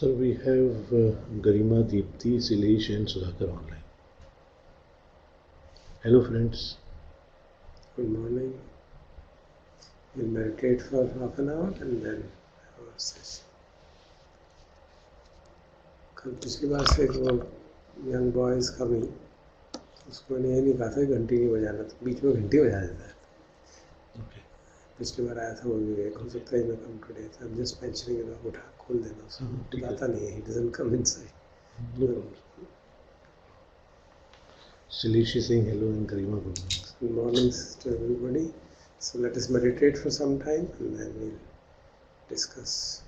So we have Garima, Deepthi, Silesh and Sudhakar online. Hello friends. Good morning. We'll meditate for half an hour and then have our session. कल पिछली बार से एक वो young boy is coming, उसको मैंने ये नहीं कहा था घंटी नहीं बजाना, तो बीच में घंटी बजा देता है. पिछली बार आया था वो विवेक, हो सकता है मैं कम today, so I'm just mentioning it, उठा खोल देना उसको, बुलाता नहीं है, he doesn't come inside. No problem. Silesh is saying hello and Garima good morning. Good morning to everybody. So let us meditate for some time and then we'll discuss.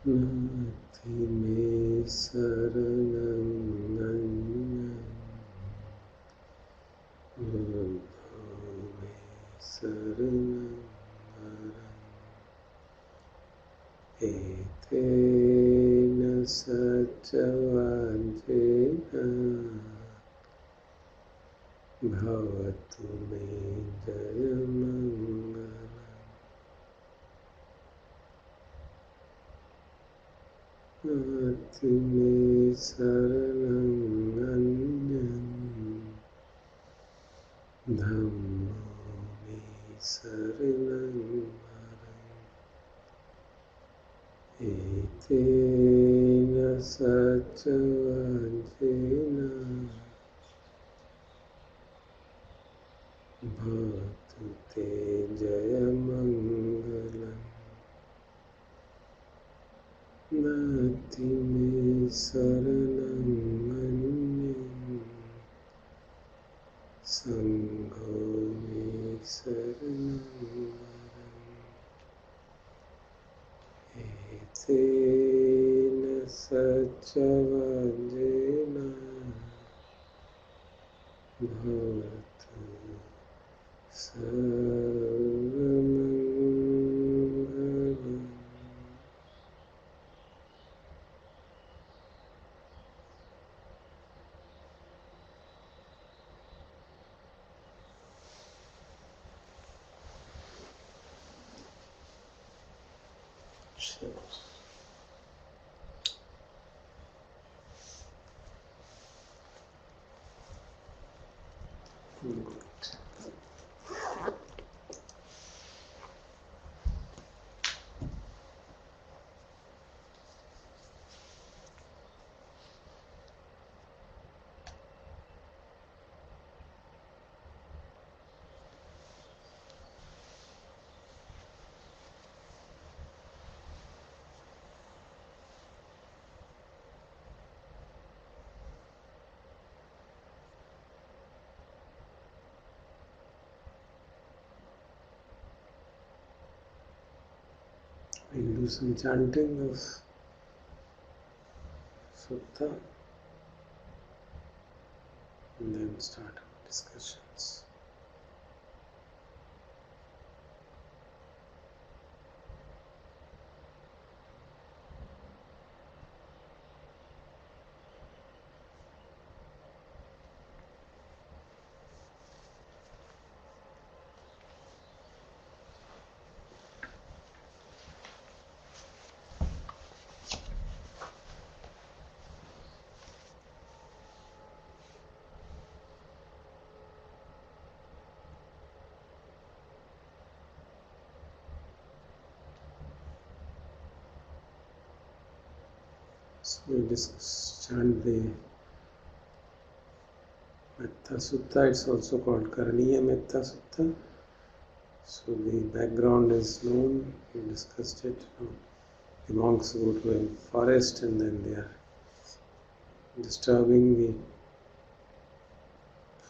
नाथि मे शरणं अन्यं बुद्धो मे शरणं वरम् एतेन सच्चवाञ्चेन भवतु मे जयमङ्गलम् नास्ति मे शरणं अन्यं धम्मो मे शरणं वरम् एतेन सच्चवाञ्चेन भवतु ते जयमङ्गलम् नास्ति मे शरणं अन्यं सङ्घो मे शरणं वरम् एतेन सच्चवाञ्चेन भवतु सर्वमङ्गलम् We'll do some chanting of Sutta and then start our discussions. So we chant the Metta Sutta. It's also called Karaniya Metta Sutta. So the background is known. We discussed it. The monks go to a forest and then they are disturbing the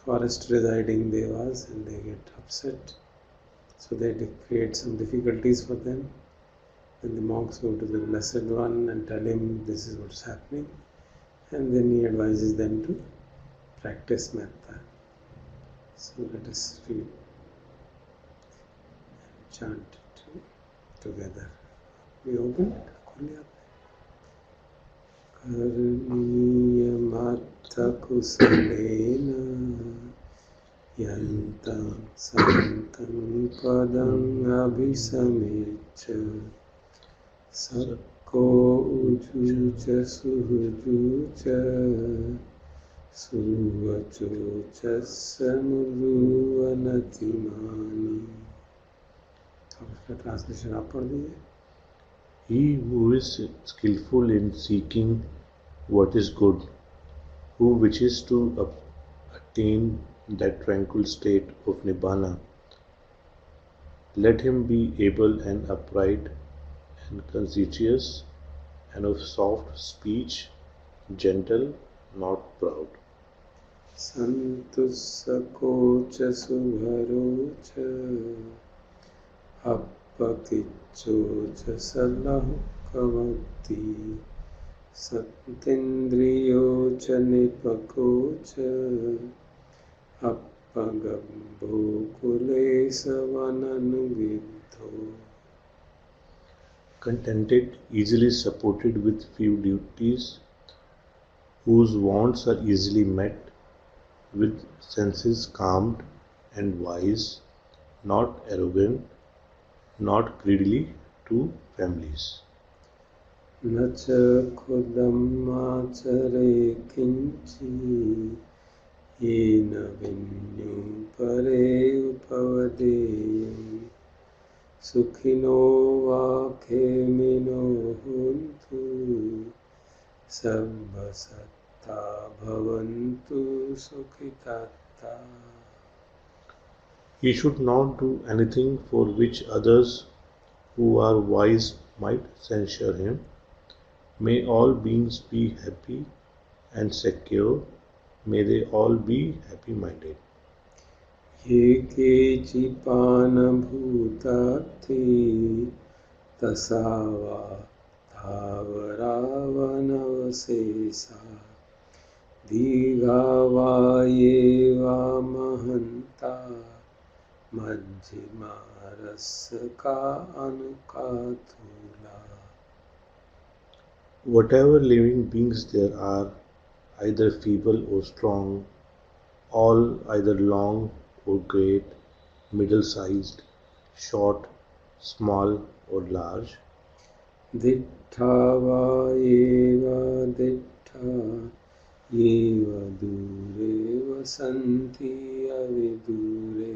forest residing devas and they get upset. So they create some difficulties for them. Then the monks go to the Blessed One and tell him this is what's happening, and then he advises them to practice metta. So let us read and chant it together. We open it. Karaniya matta kusalena yantam santam padam abhisamicca Sakko ujuca suhujuca suvacuca samuduvanatimani. अब इसका translation आप पढ़ दीजिए. He who is skillful in seeking what is good, who wishes to attain that tranquil state of Nibbana, let him be able and upright and conscientious, and of soft speech, gentle, not proud. Santusakocha subharocha appakicchocha salahukka भवति सत्तेन्द्रियो च NEEPCO च अपगम्भो कुलेशवननुविद्धो. Contented, easily supported with few duties, whose wants are easily met, with senses calmed and wise, not arrogant, not greedily to families. न च खुदमाचरे किञ्चि येन विन्यो परे उपवदेयम् सुखिनो वा खेमिनो हुन्तु सर्वसत्ता भवन्तु सुखितात्ता. He should not do anything for which others who are wise might censure him. May all beings be happy and secure. May they all be happy-minded. ये केचिपानभूतार्थी तसावा धावरावनवशेषा दीर्घा वा ये वा महन्ता मध्यमा रसका अनुकातुला. Whatever living beings there are, either feeble or strong, all either long or great, middle-sized, short, small or large, दिट्ठा वा ये वा दिट्ठा ये वा दूरे वसन्ति अविदूरे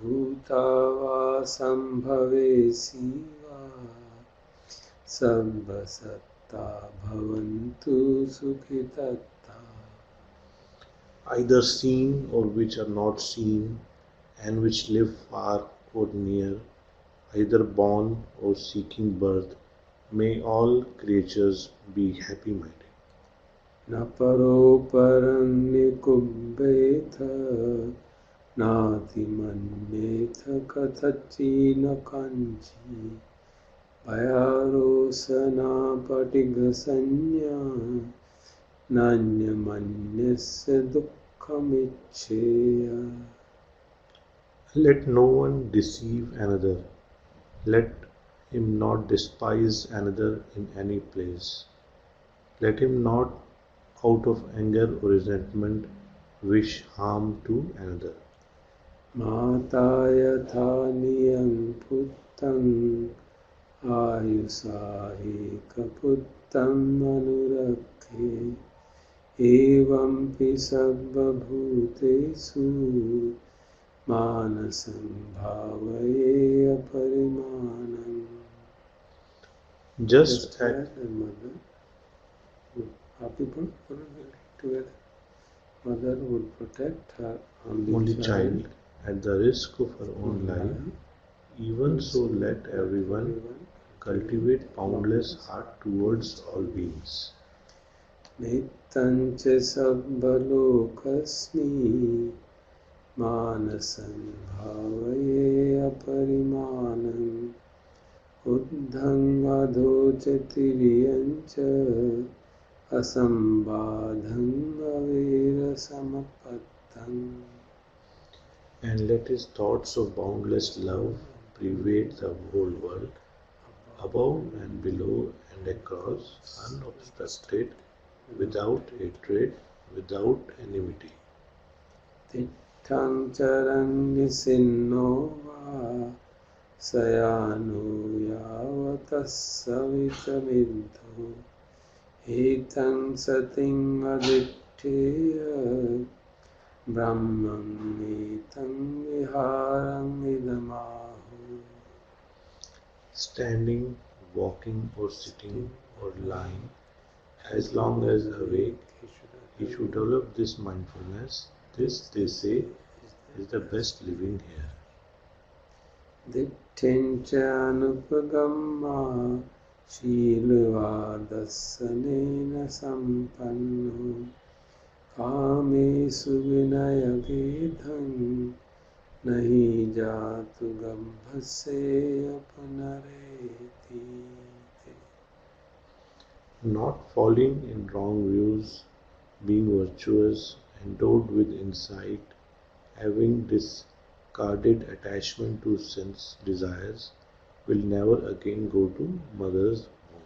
भूता वा सम्भवेसि वा सर्वसत्ता भवन्तु सुखितत्ता. either seen or which are not seen, and which live far or near, either born or seeking birth, may all creatures be happy-minded. न परो परं निकुम्भेथ नातिमन्येथ कथचिन्न Kanchi भयारोसना पटिगसंज्ञा नान्यमन्यस्य दुःखमिच्छेय. Let no one deceive another. Let him not despise another in any place. Let him not, out of anger or resentment, wish harm to another. माता यथा नियं पुत्रं आयुषा एकपुत्रम् अनुरक्षे एवंपि सर्वभूतेषु मानसं भावये अपरिमाणम्. Just as mother happy together. Mother would protect her only child at the risk of her own life, even so let everyone cultivate boundless heart towards all beings. नित्यं च सर्वलोकस्मि मानसं भावये अपरिमाणम् उद्धं अधो च तिर्यं च असंबाधं अविरसमपत्तम्. And let his thoughts of boundless love pervade the whole world, above and below and across, unobstructed, without hatred, without enmity. तिष्ठं चरं निसिन्नो वा शयानो यावतः सवितमिद्धो एतं सतिं अदिष्ठेय ब्रह्मम् एतं विहारम् इदमाहु. Standing, walking or sitting or lying, as long as awake, he should develop this mindfulness. This, they say, is the best living here. दिट्ठिं च अनुपगम्मा शीलवादस्सनेन सम्पन्नो कामेषु विनयभेदं न हि जातु गम्भस्येय पुनरेति. not falling in wrong views, being virtuous, endowed with insight, having discarded attachment to sense desires, will never again go to mother's womb.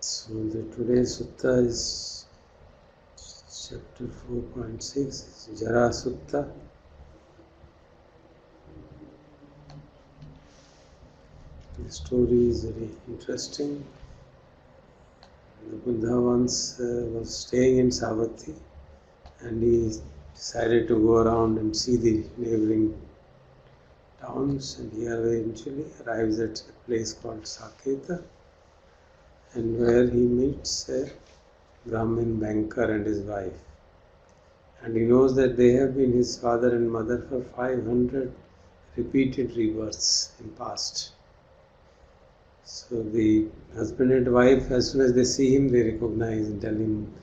So the today's Sutta is chapter 4.6, Jara Sutta. The story is very interesting. The Buddha once was staying in Savatthi, and he decided to go around and see the neighboring towns, and he eventually arrives at a place called Saketa, and where he meets a Brahmin banker and his wife. And he knows that they have been his father and mother for 500 repeated rebirths in past. So the husband and wife, as soon as they see him, they recognize and tell him,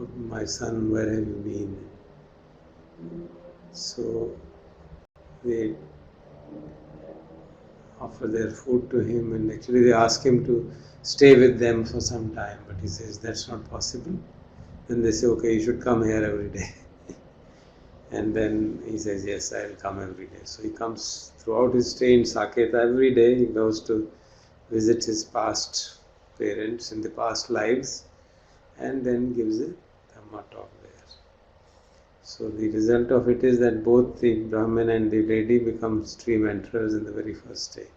"Oh, my son, where have you been?" So they offer their food to him, and actually they ask him to stay with them for some time, but he says that's not possible. Then they say, "Okay, you should come here every day." And then he says, "Yes, I'll come every day." So he comes throughout his stay in Saketa every day. He goes to visit his past parents in the past lives, and then gives a Dhamma talk there. So the result of it is that both the Brahmin and the lady become stream enterers in the very first day.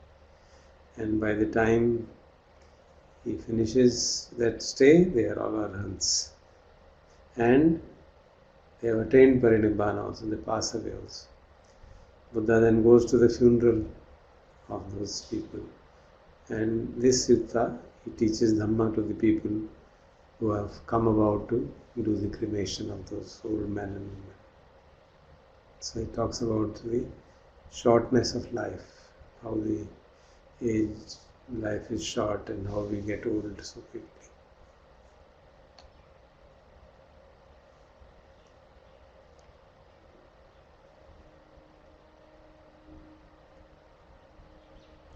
And by the time he finishes that stay, they are all arhants. And they have attained Parinibbana also, they pass away also. Buddha then goes to the funeral of those people. And this Sutta, he teaches Dhamma to the people who have come about to do the cremation of those old men and women. So he talks about the shortness of life, how the life is short and how we get old so quickly.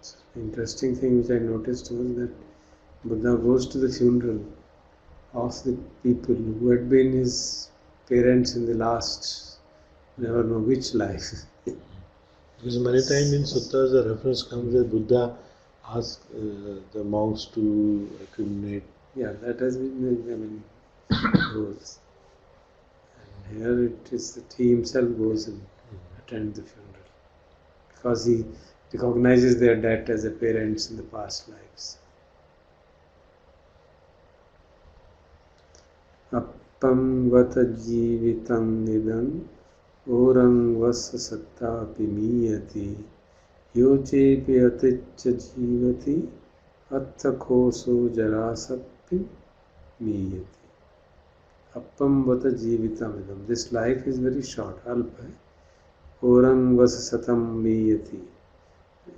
So the interesting thing which I noticed was that Buddha goes to the funeral of the people who had been his parents in the last, never know which life. Because many times in suttas the reference comes that Buddha asked the monks to accumulate. Yeah, that has been, rules. And here it is that he himself goes and attends the funeral. Because he recognizes their debt as their parents in the past lives. Appam vata jivitam nidam orang vasa sattapi miyati yochepi aticca jivati atthakhoso jarasapi miyati. Appam vata jivitam idam. This life is very short, alpa. Orang vasa satam miyati.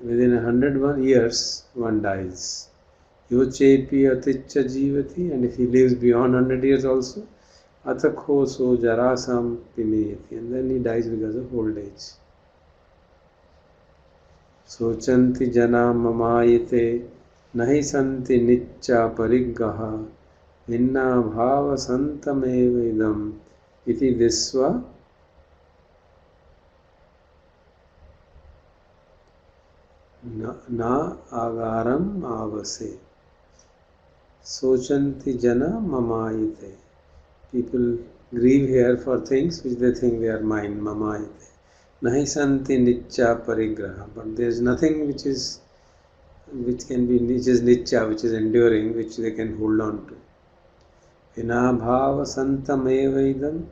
Within 101 years, one dies. Yochepi aticca jivati, and if he lives beyond 100 years also, atakhoso jarasam pimeyati, and then he dies because of old age. Sochanti jana mamayate nahi santi nicca pariggaha vinna bhava santameva idam iti visva na agaram avase. Sochanti jana mamayate. People grieve here for things which they think they are mine, mamayate. Nahi santi nicca parigraha. But there is nothing which is nicca, which is enduring, which they can hold on to. vinabhava santamevaidam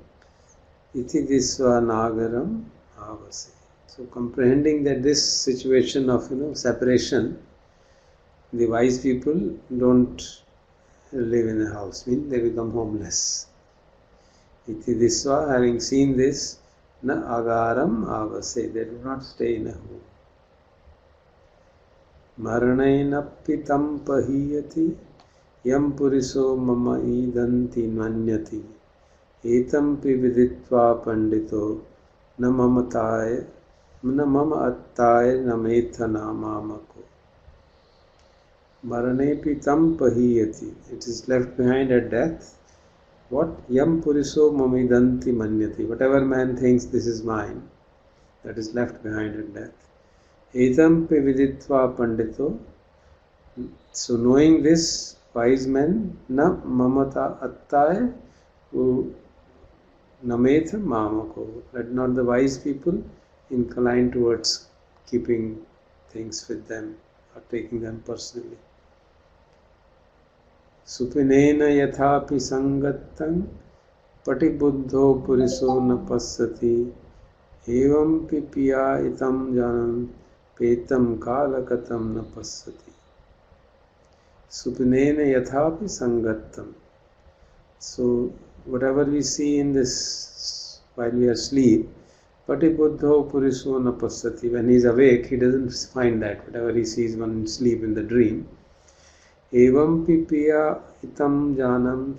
iti disva nagaram avase. So comprehending that this situation of separation, the wise people don't live in a house, means they become homeless. Iti disva, having seen this, na agaram avase, they do not stay in a home. Maranainappi tam pahiyati yam puriso mama idanti manyati etampi viditva pandito na mama attaya na metha namamako. Maranepi tam pahiyati, it is left behind at death. What? Yam puriso mama idanti manyati, whatever man thinks this is mine, that is left behind at death. Etampi viditva pandito, so knowing this, wise men, na mamata attaya nametha mamako, let not the wise people incline towards keeping things with them or taking them personally. Supinena yathapi sangattam patibuddho puriso na passati evam pipiya itam janam petam kalakatam na passati. Supinena yathapi sangattam. So whatever we see in this while we are asleep, patibuddho puriso na passati, when he is awake he doesn't find that, whatever he sees when sleep in the dream. Evam pipiya itam janam,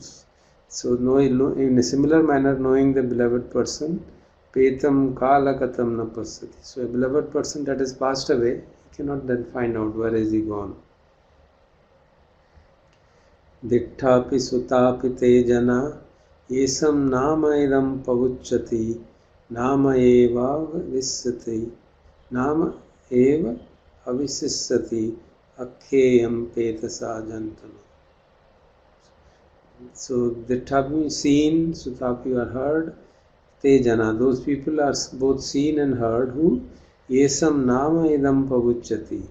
so in a similar manner knowing the beloved person, petam kalakatam na passati. So a beloved person that has passed away, he cannot then find out where is he gone. Ditthapi sutapi te jana yesam nama idam pavucchati nama eva vissati nama eva avisissati akheyam petasa jantana. So Ditthapi seen, sutapi are heard, te jana, those people are both seen and heard who yesam nama idam pavucchati,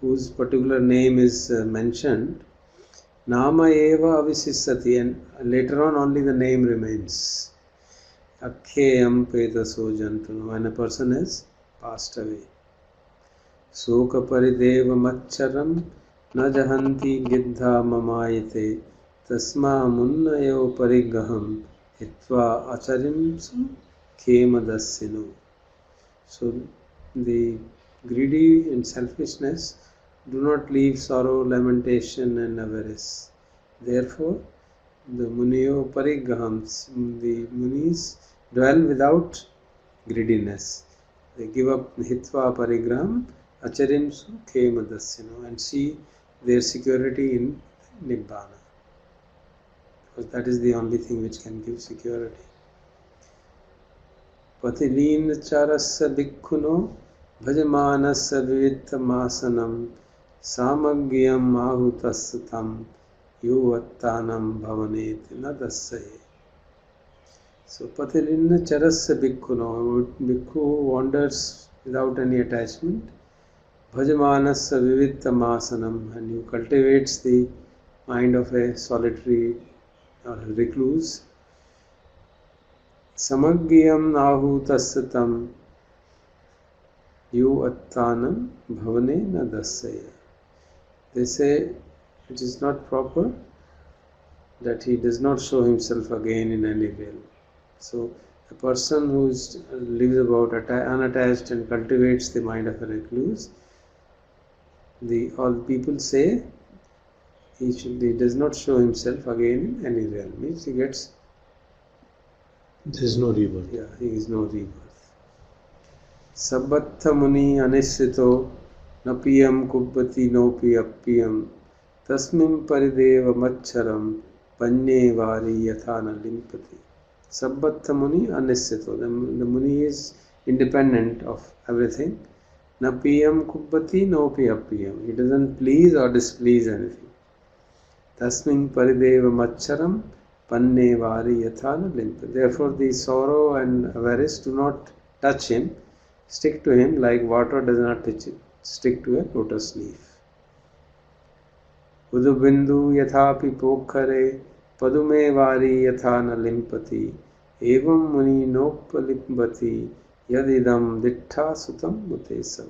whose particular name is mentioned. Nama eva avisissati, and later on only the name remains. Akheyam petaso jantanu, when a person has passed away. Soka parideva macharam na jahanti giddha mamayate tasma munnayo parigaham hitva acharimsu khemadasinu. So the greedy and selfishness do not leave sorrow, lamentation and avarice. Therefore, the muniyo parigahams, the munis dwell without greediness. They give up hitva parigraham, acharimsu khemadasinu, and see their security in Nibbana. Because that is the only thing which can give security. Patilin charasya bhikkhuno bhajamanasya vivittamasanam samagyam ahutasatam yuvattanam bhavaneti nadasaye. So Patilina charasya bhikkhuno, bhikkhu wanders without any attachment, bhajamanasya vivittamasanam, and he cultivates the mind of a solitary or a recluse. Samagyam ahutasatam yuvattanam bhavane nadasaye. They say it is not proper that he does not show himself again in any realm. So a person who lives about unattached and cultivates the mind of a recluse, all people say he does not show himself again in any realm. Means there is no rebirth. Yeah, he is no rebirth. Sabbatha muni anisrito napiyam kubbati nopi appiyam tasmim parideva macharam panye vari yathana limpati. Sabbatha muni anisrito. The muni is independent of everything. Napiyam kubbati nopi appiyam. He doesn't please or displease anything. Tasmin parideva macharam panne vari yathana limpati. Therefore the sorrow and avarice do not touch him, stick to him like water does not stick to a lotus leaf. Udubindu yathapi pokhare पदुमे वारी यथा न लिम्पति एवं मुनि नोपलिम्पति यदिदं दिट्ठा सुतं मुते सव.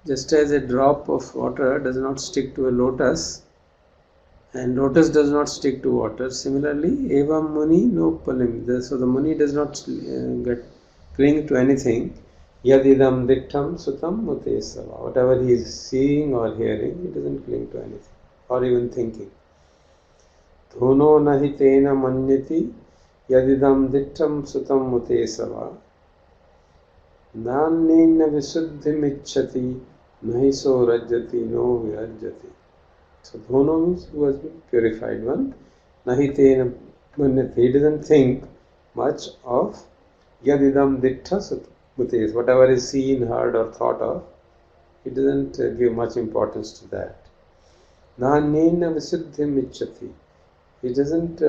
Just as a drop of water does not stick to a lotus, and lotus does not stick to water, similarly, evam muni nopalim. So the muni does not cling to anything. Yadidam dittam sutam mutesava. Whatever he is seeing or hearing, he doesn't cling to anything or even thinking. Dhono nahi tena manyati yadidam dittam sutam mutesava. Nannena visuddhim ichchati nahi so rajjati no virajjati. So dhono means who has been purified one. Nahi tena manyati. He doesn't think much of yadidam dittha sutam. Whatever is seen, heard or thought of, he doesn't give much importance to that. Nannena visuddhim ichchati. He doesn't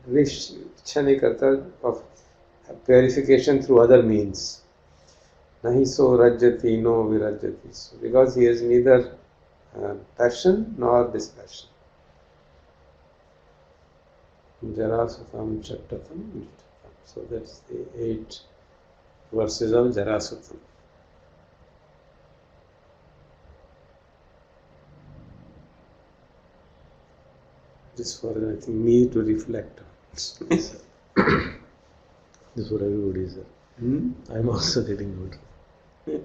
wish ichchani of purification through other means. Nahi so rajjati no virajjati. So because he has neither passion nor dispassion. Jarasutam chattatam. So that's the 8 verses of Jarasutam. Just for, I think, me to reflect on. This is for everybody, sir. I'm also getting good.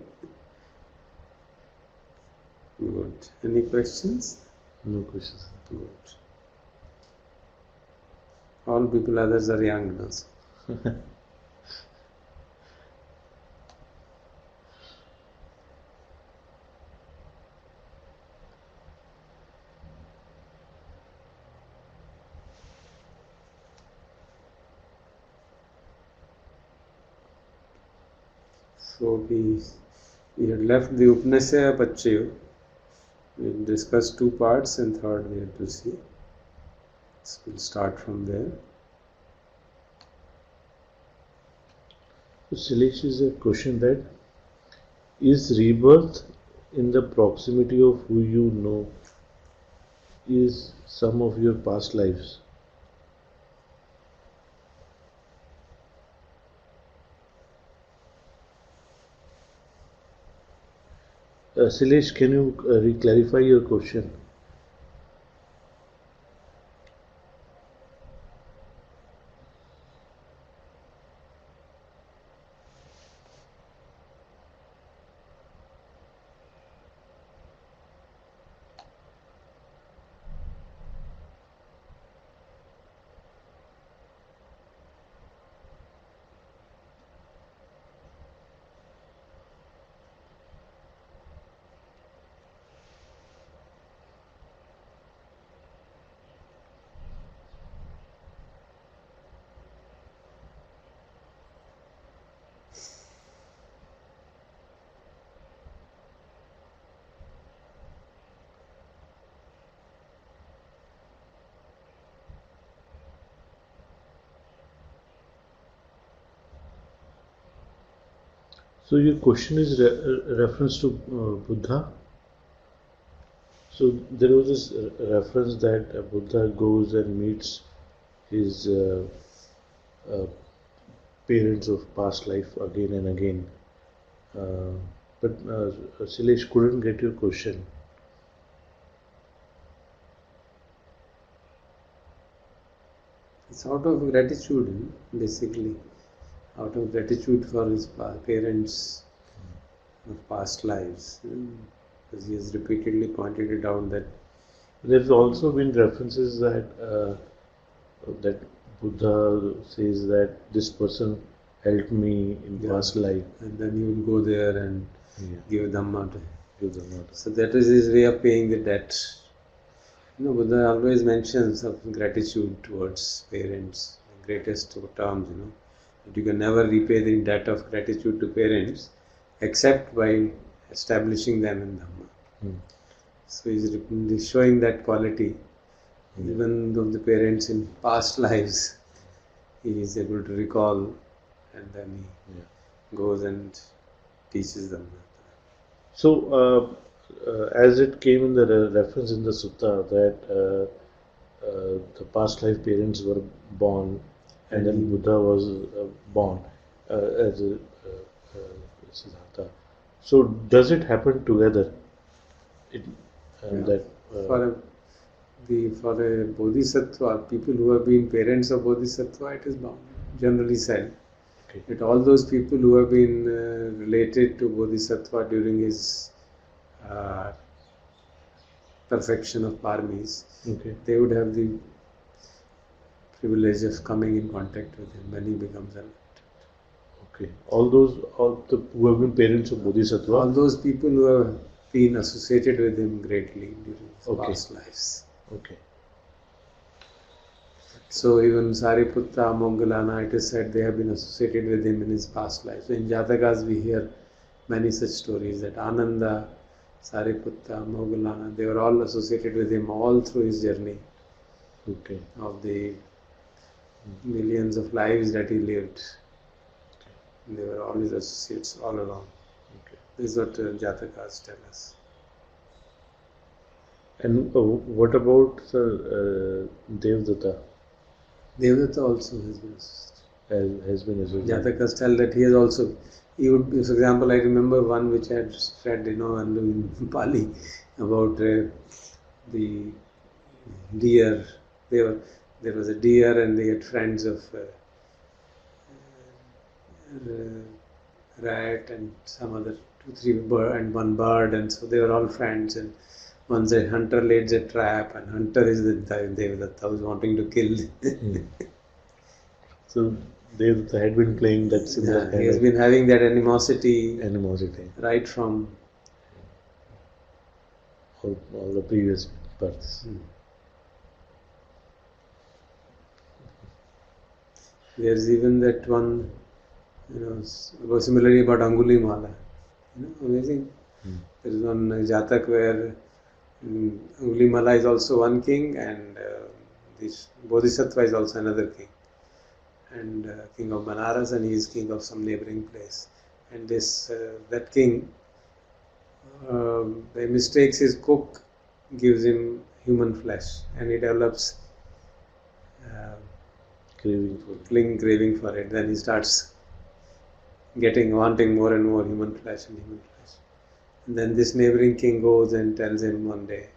Good. Any questions? No questions. Good. All people others are young now. So we had left the Upanishad Pachayo. We discussed 2 parts and third we have to see. So we'll start from there. So Silesh, is a question that is rebirth in the proximity of who you know is some of your past lives? Silesh, can you re-clarify your question? So your question is reference to Buddha. So there was this reference that Buddha goes and meets his parents of past life again and again. But Silesh couldn't get your question. It's out of gratitude, basically. Out of gratitude for his parents of past lives. Because he has repeatedly pointed it out that there's also been references that that Buddha says that this person helped me in past life, and then he will go there and give Dhamma to him. give Dhamma. So that is his way of paying the debt. Buddha always mentions of gratitude towards parents, the greatest of terms, that you can never repay the debt of gratitude to parents except by establishing them in Dhamma. So he's showing that quality. Even though the parents in past lives, he is able to recall, and then he goes and teaches them. So as it came in the reference in the Sutta that the past life parents were born and then Buddha was born as a Siddhartha. So does it happen together? It, that for a bodhisattva, people who have been parents of bodhisattva, it is generally said that all those people who have been related to bodhisattva during his perfection of paramis, they would have the privilege of coming in contact with him when he becomes enlightened. Okay. All the who have been parents of bodhisattva? All those people who have been associated with him greatly during his past lives. Okay. So even Sariputta, Moggallana, it is said they have been associated with him in his past life. So in Jatakas we hear many such stories that Ananda, Sariputta, Moggallana, they were all associated with him all through his journey of the millions of lives that he lived. They were all his associates all along. This is what Jatakas tell us. And what about Devdatta? Devdatta also has been associated. Has been associated. Jatakas tell that he has also. He would, for example, I remember one which I had read, in Pali about the deer. There was a deer, and they had friends of rat and some other 2-3 bird and one bird, and so they were all friends. And once a hunter laid a trap, and hunter is the Devdatta who's wanting to kill. So Devdatta had been playing that similar kind he has been having that animosity right from all the previous births. There's even that one, similarly about Angulimala. Amazing. There is one Jatak where Angulimala is also one king, and this Bodhisattva is also another king. And king of Banaras, and he is king of some neighboring place. And that king, by mistakes, his cook gives him human flesh, and he develops craving for it. Then he starts wanting more and more human flesh. And then this neighboring king goes and tells him one day,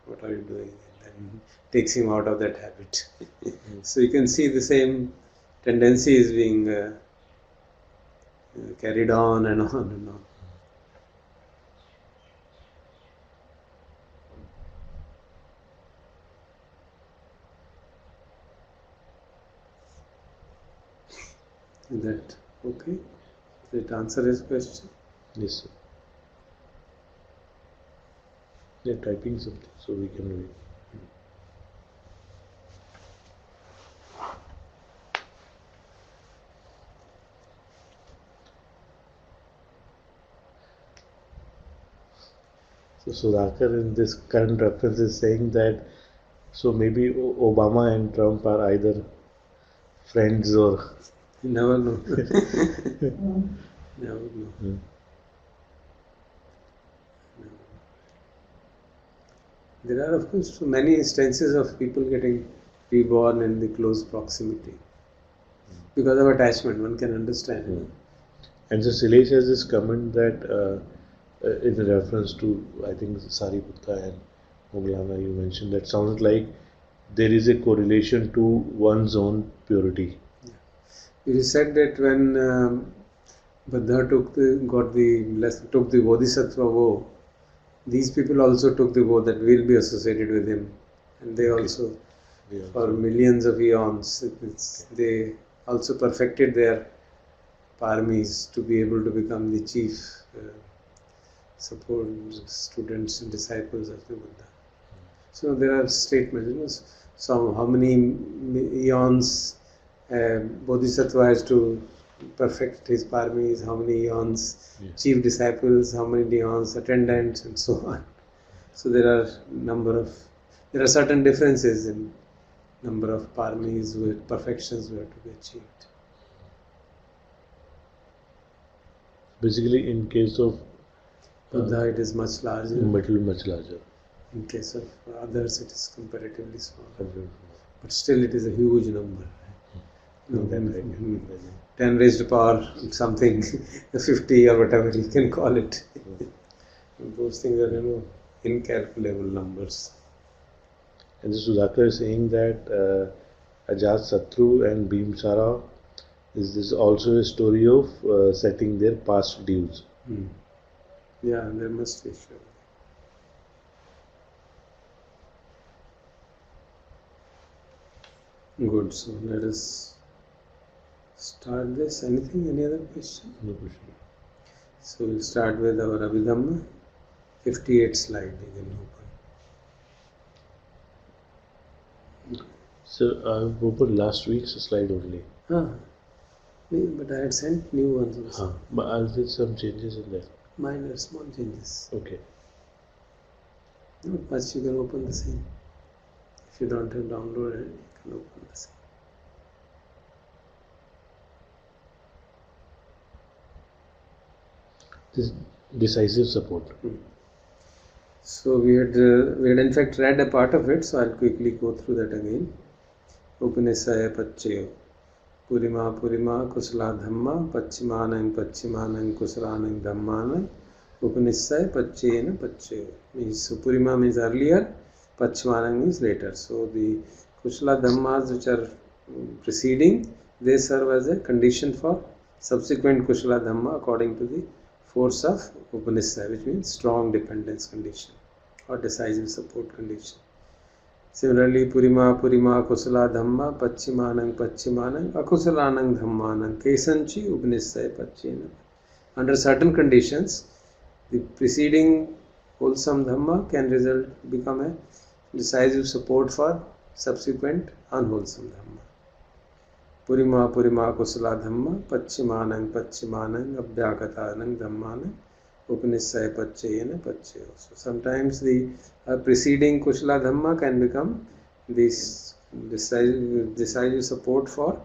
"What are you doing?" And then takes him out of that habit. So you can see the same tendency is being carried on and on and on. Is that okay? Did it answer his question? Yes, sir. They're typing something, so we can read. So Sudhakar in this current reference is saying that so maybe Obama and Trump are either friends or you never know. Never know. There are, of course, many instances of people getting reborn in the close proximity because of attachment. One can understand. And so Silesh has this comment that in reference to, I think, Sariputta and Moggallana, you mentioned that sounds like there is a correlation to one's own purity. It is said that when Buddha took the Bodhisattva vow, these people also took the vow that we'll be associated with him, and they also, for millions of eons, they also perfected their paramis to be able to become the chief support students and disciples of the Buddha. So there are statements, so how many eons Bodhisattva has to perfect his paramis, how many eons chief disciples, how many eons attendants, and so on. So there are certain differences in number of paramis with perfections were to be achieved. Basically, in case of Buddha, it is much larger. Much larger. In case of others, it is comparatively small. But still, it is a huge number. That 10 raised to power something, 50 or whatever you can call it. Those things are, incalculable numbers. And the Sudhakar is saying that Ajat-Satru and Bhimsara is this also a story of setting their past dues. Yeah, there must be sure. Good, so let us start this. Anything? Any other question? No question. So we'll start with our Abhidhamma. 58 slide you can open. So I've opened last week's slide only. But I had sent new ones also. But I'll do some changes in that. Minor, small changes. Okay. Not much, you can open the same. If you don't have downloaded, you can open the same. This decisive support. So we had in fact read a part of it, so I'll quickly go through that again. Upanishaya Pachayo Purima Kusala Dhamma Pachimanang Kusalanang Dhammanang Upanishaya Pachayena Pachayo. So Purima means earlier, Pachimanang means later. So the Kusala Dhammas which are preceding, they serve as a condition for subsequent Kusala Dhamma according to the force of Upanishad, which means strong dependence condition or decisive support condition. Similarly, Purima Kusala Dhamma Pachimanang Akusalanang Dhammanang Kesanchi Upanishad Pachena. Under certain conditions, the preceding wholesome Dhamma can become a decisive support for subsequent unwholesome Dhamma. Purima Kusala Dhamma Pachimanang Abhyagatanang Dhammanang Upanishad Pachayena Pachayo. So sometimes the preceding Kusala Dhamma can become this decisive support for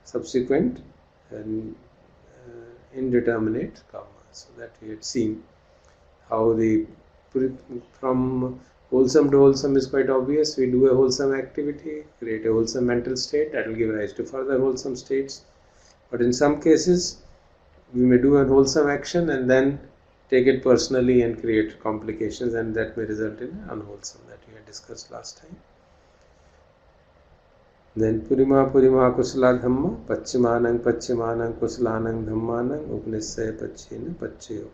subsequent and indeterminate karma. So that we had seen how from wholesome to wholesome is quite obvious. We do a wholesome activity, create a wholesome mental state, that will give rise to further wholesome states. But in some cases, we may do a wholesome action and then take it personally and create complications, and that may result in unwholesome, that we had discussed last time. Then Purima Kusala Dhamma Pachimanang Kusalanang Dhammanang Upanishad Pachena Pachayo.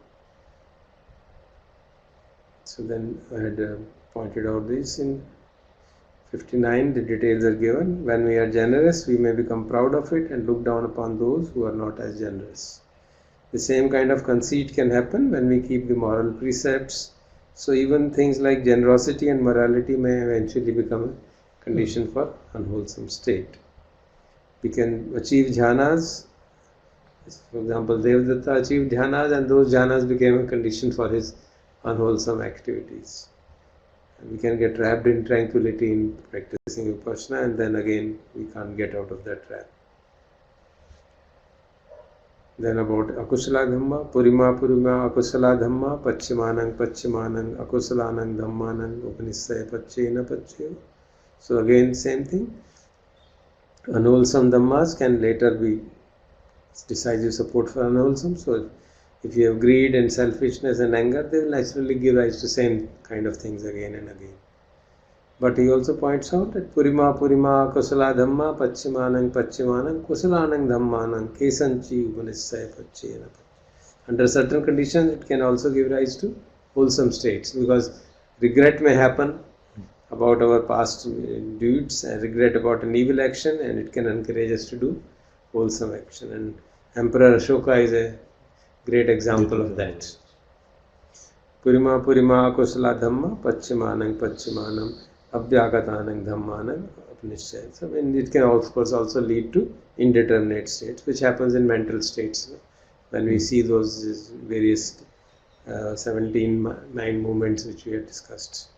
So then I had pointed out this in 59, the details are given. When we are generous, we may become proud of it and look down upon those who are not as generous. The same kind of conceit can happen when we keep the moral precepts. So even things like generosity and morality may eventually become a condition for unwholesome state. We can achieve jhanas. For example, Devadatta achieved jhanas, and those jhanas became a condition for his unwholesome activities. And we can get trapped in tranquility in practicing Vipassana, and then again we can't get out of that trap. Then about Akusala Dhamma, Purima Akusala Dhamma, Pachimanang Akusalanang Dhammanang Upanishad Pachena Pachayo. So again same thing. Unwholesome Dhammas can later be decisive support for unwholesome. So if you have greed and selfishness and anger, they will naturally give rise to same kind of things again and again. But he also points out that Purima Kusala Dhamma Pachimanang Kusalanang Dhammanang Kesanchi Upanishad Pachena. Under certain conditions, it can also give rise to wholesome states, because regret may happen about our past deeds and regret about an evil action, and it can encourage us to do wholesome action. And Emperor Ashoka is a great example of that. Purima Kusala Dhamma Pachimanam Abhyagatanang Dhammanam Upanishad. So it can of course also lead to indeterminate states, which happens in mental states. When we see those various 17 mind movements which we have discussed.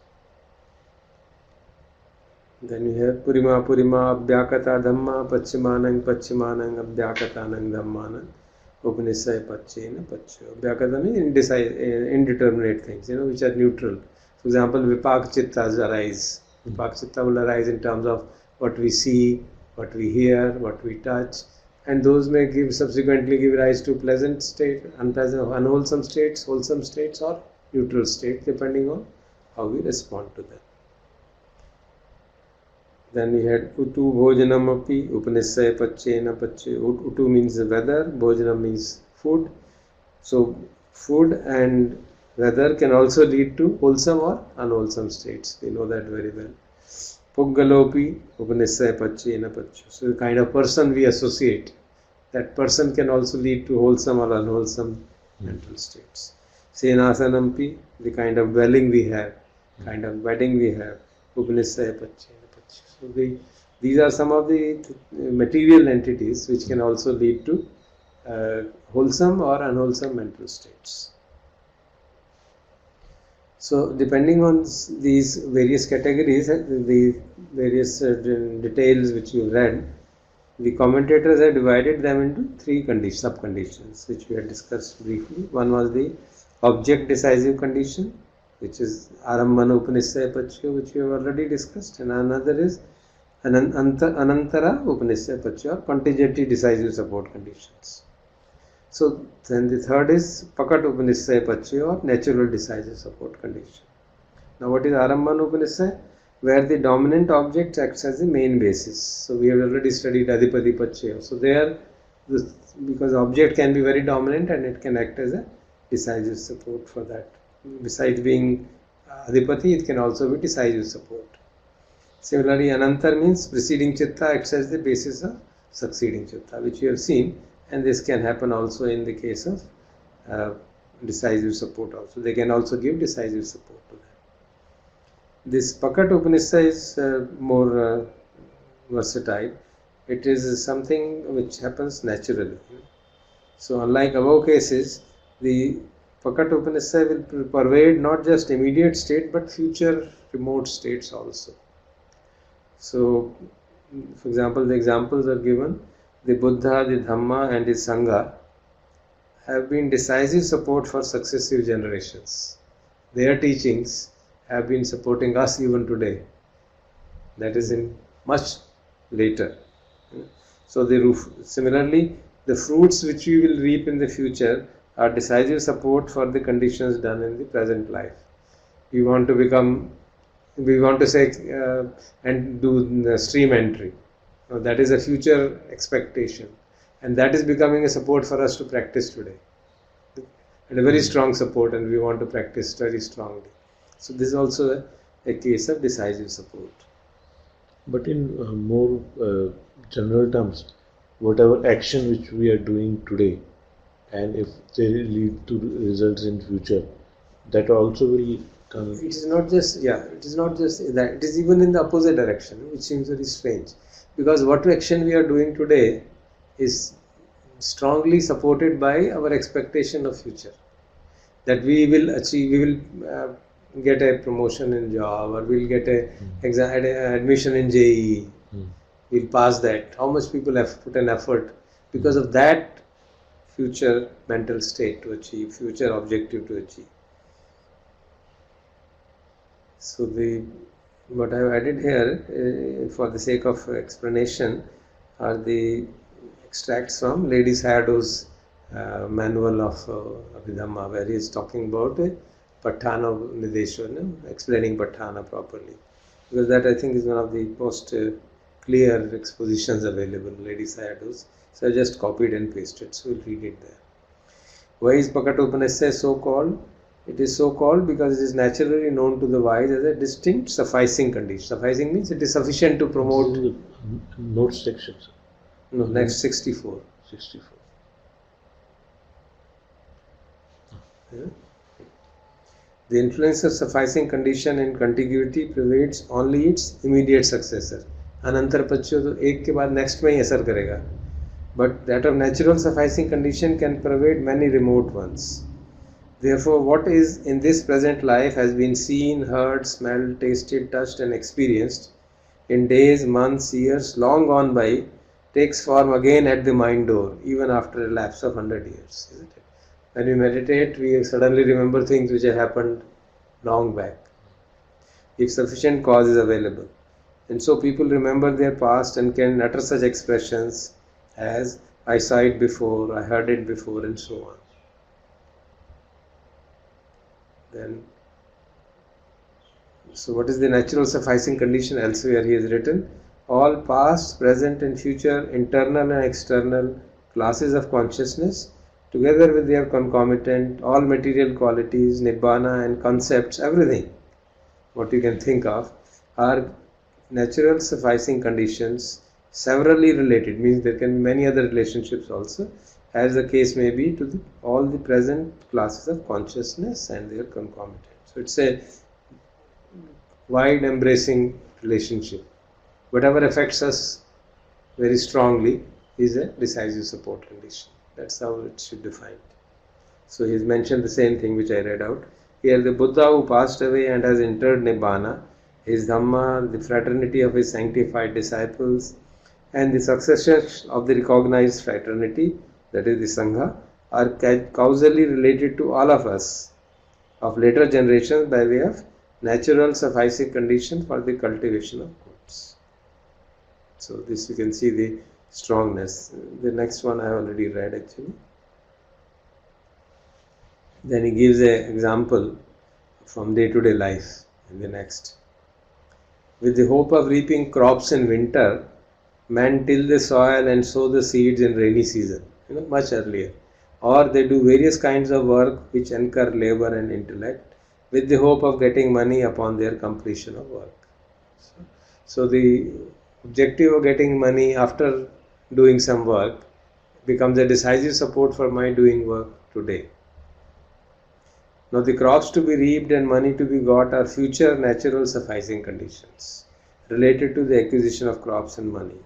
Then we have Purima Abhyakata Dhamma Pachimanang Abhyakatanang Dhammanang Upanishad Pachena Pacho. Vyakata means indeterminate things, which are neutral. For example, Vipak Chittas arise. Vipak Chitta will arise in terms of what we see, what we hear, what we touch, and those may subsequently give rise to pleasant state, unpleasant, unwholesome states, wholesome states, or neutral states, depending on how we respond to them. Then we had Utu Bhojanam Api, Upanishad Pachena Pache. Utu means weather, Bhojanam means food. So food and weather can also lead to wholesome or unwholesome states. We know that very well. Puggalopi, Upanishad Pachena Pache. So the kind of person we associate, that person can also lead to wholesome or unwholesome mental states. Senasanampi, the kind of dwelling we have, kind of bedding we have, Upanishad Pachena. So these are some of the material entities which can also lead to wholesome or unwholesome mental states. So depending on these various categories, the various details which you read, the commentators have divided them into three sub-conditions which we had discussed briefly. One was the object decisive condition, which is Arambana Upanishad Pacho, which we have already discussed, and another is Anantara Upanishad Pacho, or contingency decisive support conditions. So then the third is Pakat Upanishad Pacho, or natural decisive support condition. Now what is Arambana Upanishad? Where the dominant object acts as the main basis. So we have already studied Adhipati Pacho. So there, because object can be very dominant and it can act as a decisive support for that. Besides being Adhipati, it can also be decisive support. Similarly, Anantar means preceding Chitta acts as the basis of succeeding Chitta, which we have seen, and this can happen also in the case of decisive support also. They can also give decisive support to them. This Pakat Upanishad is more versatile. It is something which happens naturally. So unlike above cases, the Pakat Upanishad will pervade not just immediate state but future remote states also. So, for example, the examples are given. The Buddha, the Dhamma and the Sangha have been decisive support for successive generations. Their teachings have been supporting us even today. That is in much later. So similarly, the fruits which we will reap in the future are decisive support for the conditions done in the present life. We want to say and do the stream entry. Now that is a future expectation, and that is becoming a support for us to practice today, and a very strong support, and we want to practice very strongly. So this is also a case of decisive support. But in more general terms, whatever action which we are doing today, and if they lead to results in future, that also will come. It is not just that. It is even in the opposite direction, which seems very strange. Because what action we are doing today is strongly supported by our expectation of future. That we will achieve, we will get a promotion in job, or we will get admission in JEE. We will pass that. How much people have put an effort because of that future mental state to achieve, future objective to achieve. So what I have added here for the sake of explanation are the extracts from Lady Sayadaw's manual of Abhidhamman, where he is talking about Patthana Nideshwar, explaining Patthana properly. Because that I think is one of the most clear expositions available, Lady Sayadaw's. So I just copied and pasted, so we'll read it there. Why is Pakat Upanishad so called? It is so called because it is naturally known to the wise as a distinct sufficing condition. Sufficing means it is sufficient to promote. Note section. No, next 64. 64. Yeah. The influence of sufficing condition in contiguity pervades only its immediate successor. Anantar Pacho तो एक के बाद next में ही असर करेगा. But that of natural sufficing condition can pervade many remote ones. Therefore, what is in this present life has been seen, heard, smelled, tasted, touched and experienced in days, months, years long gone by takes form again at the mind door, even after a lapse of 100 years, isn't it? When we meditate, we suddenly remember things which have happened long back, if sufficient cause is available. And so people remember their past and can utter such expressions as, I saw it before, I heard it before, and so on. Then, so what is the natural sufficing condition? Elsewhere he has written, all past, present and future, internal and external classes of consciousness, together with their concomitant, all material qualities, nibbana and concepts, everything, what you can think of, are natural sufficing conditions, severally related, means there can be many other relationships also, as the case may be, to all the present classes of consciousness and their concomitant. So it's a wide embracing relationship. Whatever affects us very strongly is a decisive support condition. That's how it should define. So he's mentioned the same thing which I read out. Here the Buddha who passed away and has entered Nibbana, his Dhamma, the fraternity of his sanctified disciples, and the successors of the recognized fraternity, that is the Sangha, are causally related to all of us of later generations by way of natural sufficing condition for the cultivation of goods. So this you can see the strongness. The next one I have already read actually. Then he gives an example from day-to-day life in the next. With the hope of reaping crops in winter, men till the soil and sow the seeds in rainy season, much earlier. Or they do various kinds of work which incur labor and intellect with the hope of getting money upon their completion of work. So the objective of getting money after doing some work becomes a decisive support for my doing work today. Now the crops to be reaped and money to be got are future natural sufficing conditions related to the acquisition of crops and money.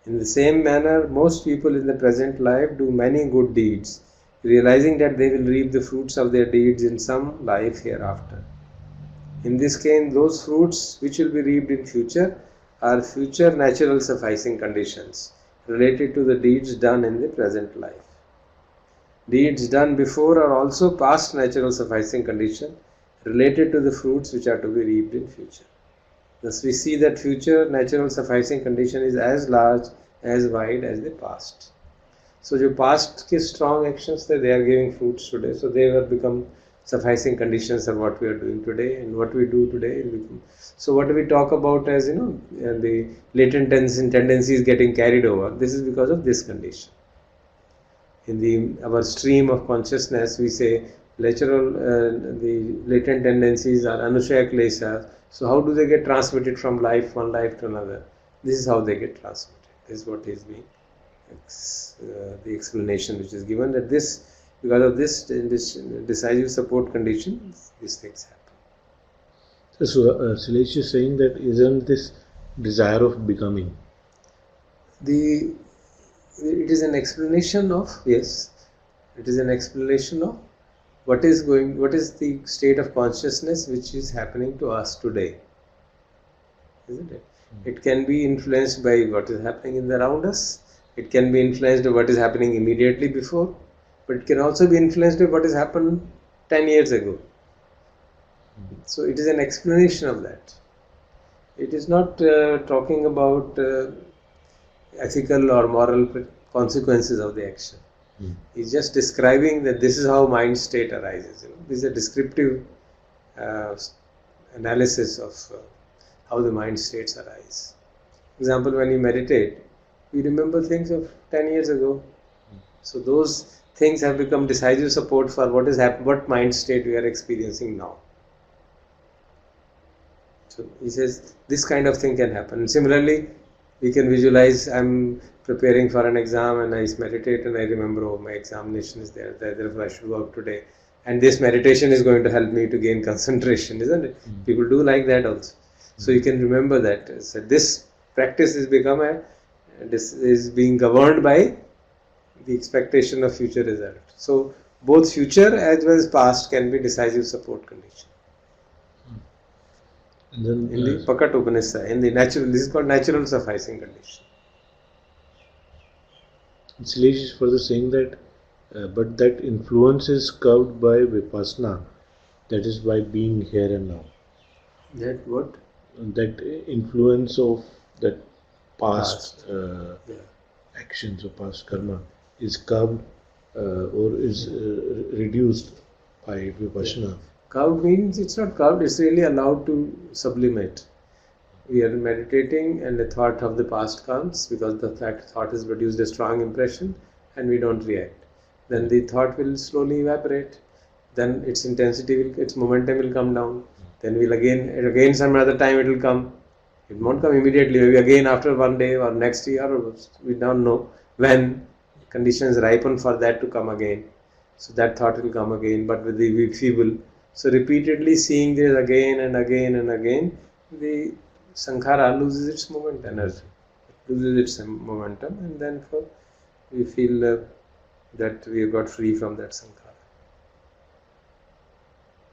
In the same manner, most people in the present life do many good deeds, realizing that they will reap the fruits of their deeds in some life hereafter. In this case, those fruits which will be reaped in future are future natural sufficing conditions related to the deeds done in the present life. Deeds done before are also past natural sufficing condition related to the fruits which are to be reaped in future. Thus we see that future natural sufficing condition is as large, as wide as the past. So the past ke strong actions that they are giving fruits today, so they will become sufficing conditions of what we are doing today, and what we do today. So what we talk about as the latent tendencies getting carried over, this is because of this condition. In our stream of consciousness, we say the latent tendencies are anushaya klesha. So how do they get transmitted from one life to another? This is how they get transmitted. This is what is being the explanation which is given, that this, because of this decisive support condition, these things happen. So Silesh is saying that isn't this desire of becoming? It is an explanation of, yes, it is an explanation of what is the state of consciousness which is happening to us today, isn't it? It can be influenced by what is happening around us. It can be influenced by what is happening immediately before, but it can also be influenced by what has happened 10 years ago. So it is an explanation of that. It is not talking about ethical or moral consequences of the action. He's just describing that this is how mind state arises. This is a descriptive analysis of how the mind states arise. For example, when you meditate, we remember things of 10 years ago. So those things have become decisive support for what mind state we are experiencing now. So he says this kind of thing can happen. And similarly, we can visualize, I'm preparing for an exam and I meditate and I remember, oh, my examination is there, therefore I should work today. And this meditation is going to help me to gain concentration, isn't it? People do like that also. So you can remember that. So this practice is being governed by the expectation of future result. So both future as well as past can be decisive support condition. And then in the Pakat Upanishad, in the natural, this is called natural sufficing condition. Salish is further saying that, but that influence is curved by vipassana, that is by being here and now. That what? That influence of that past, Yeah. actions or past karma is curved or is reduced by vipassana. Yeah. Curved means it's not curved, it's really allowed to sublimate. We are meditating and a thought of the past comes because that thought has produced a strong impression and we don't react. Then the thought will slowly evaporate. Then its intensity will, its momentum will come down. Then we'll again some other time it will come. It won't come immediately, maybe again after one day or next year, or we don't know when conditions ripen for that to come again. So that thought will come again, but with the feeble. So repeatedly seeing this again and again and again, the sankhara loses its momentum, and then we feel that we have got free from that sankhara.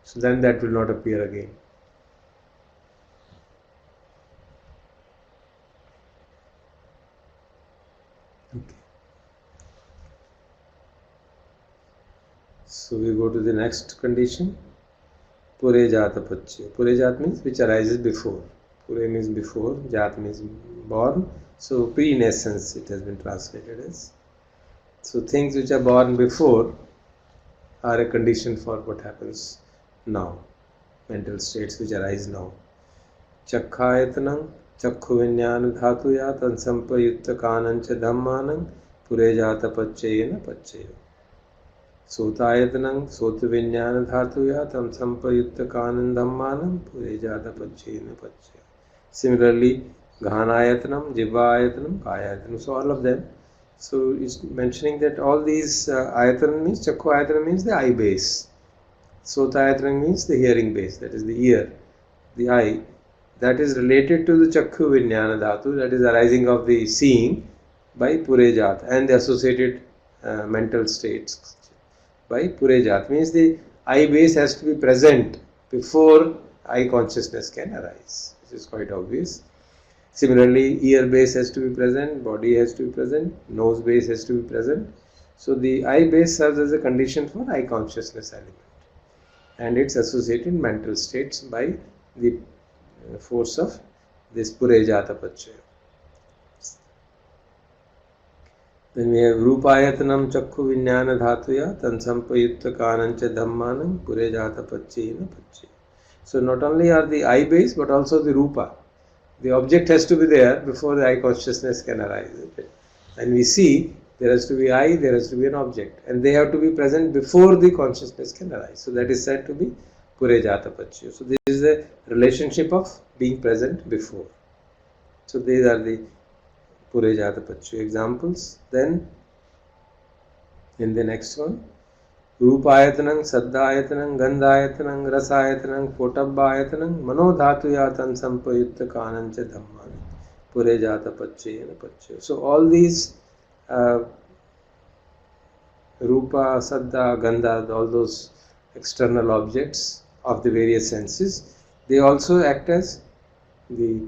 So then that will not appear again. Okay. So we go to the next condition. Pure jata pachya. Pure jat means which arises before. Pure means before, jat means born. So pre-nascence it has been translated as. So things which are born before are a condition for what happens now. Mental states which arise now. Chakhayatanam, chakhu vinyana dhatuyat ansampayutta kanancha dhammanam pure jata pachayena pachayo. Sotayatanam, sotu vinyana dhatuyat ansampayutta kanam dhammanam pure jata pachayena pachayo. Similarly, ghanayatanam, jivayatanam, kayatanam. So all of them. So it's mentioning that all these ayatana means, chakhu ayatana means the eye base. Sota ayatana means the hearing base, that is the ear, the eye. That is related to the chakhu vinyana dhatu, that is arising of the seeing by purejat and the associated mental states by purejat. Means the eye base has to be present before eye consciousness can arise, which is quite obvious. Similarly, ear base has to be present, body has to be present, nose base has to be present. So the eye base serves as a condition for eye consciousness element and its associated mental states by the force of this purejata pachaya. Then we have rupayatanam chakhu vinyana dhatuya tansampayutta kanancha dhammanam purejata pachayena pachaya. So not only are the eye base but also the rupa. The object has to be there before the eye consciousness can arise. And we see there has to be eye, there has to be an object, and they have to be present before the consciousness can arise. So that is said to be purejata pachya. So this is the relationship of being present before. So these are the purejata pachya examples. Then in the next one, रूपायतनं सद्दायतनं गंधायतनं रसायतनं पोटब्बायतनं मनोधातुयातन संपयुक्त कानंच धम्मान पुरे जात पच्चेन पच्चयो. So all these rupa, saddha, gandha, all those external objects of the various senses, they also act as they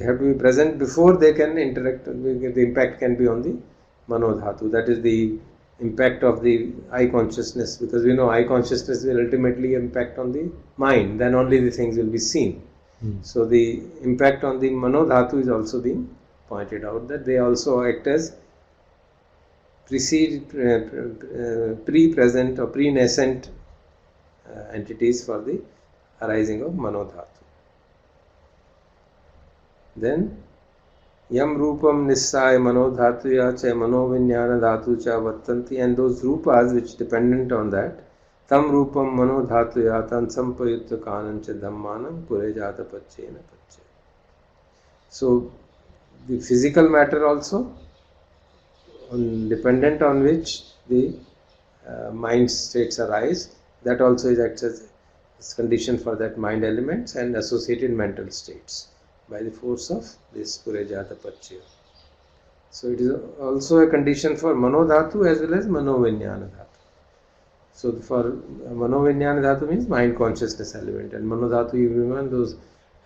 have to be present before they can interact. The impact can be on the manodhatu, that is the impact of the eye consciousness, because we know eye consciousness will ultimately impact on the mind, then only the things will be seen. So the impact on the manodhatu is also being pointed out, that they also act as pre-present or pre-nascent entities for the arising of manodhatu. Then Yam rupam nissaya manodhatuya cha manovinyana dhatu cha vattanti, and those rupas which dependent on that, tam rupam manodhatuya tan sampayutta kanancha dhammanam purejata pachena pachya. So the physical matter also, dependent on which the mind states arise, that also is acts as condition for that mind elements and associated mental states by the force of this purejata pachya. So it is also a condition for manodhatu as well as manovinyana dhatu. So for manovinyana dhatu means mind consciousness element, and manodhatu, you remember those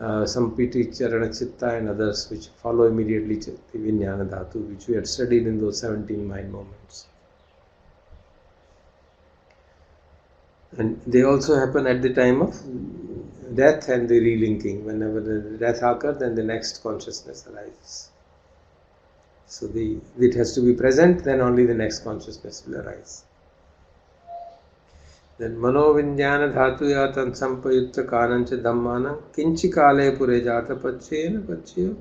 Sampiti, Charana, Chitta and others which follow immediately the Vijnana Dhatu, which we had studied in those 17 mind moments. And they also happen at the time of death and the relinking. Whenever the death occurs, then the next consciousness arises. So it has to be present, then only the next consciousness will arise. Then Mano Vijnana Dhatu Yatan Sampayutta Kanancha Dhammanam Kinchi Kale Pure Jata Pachena Pachyo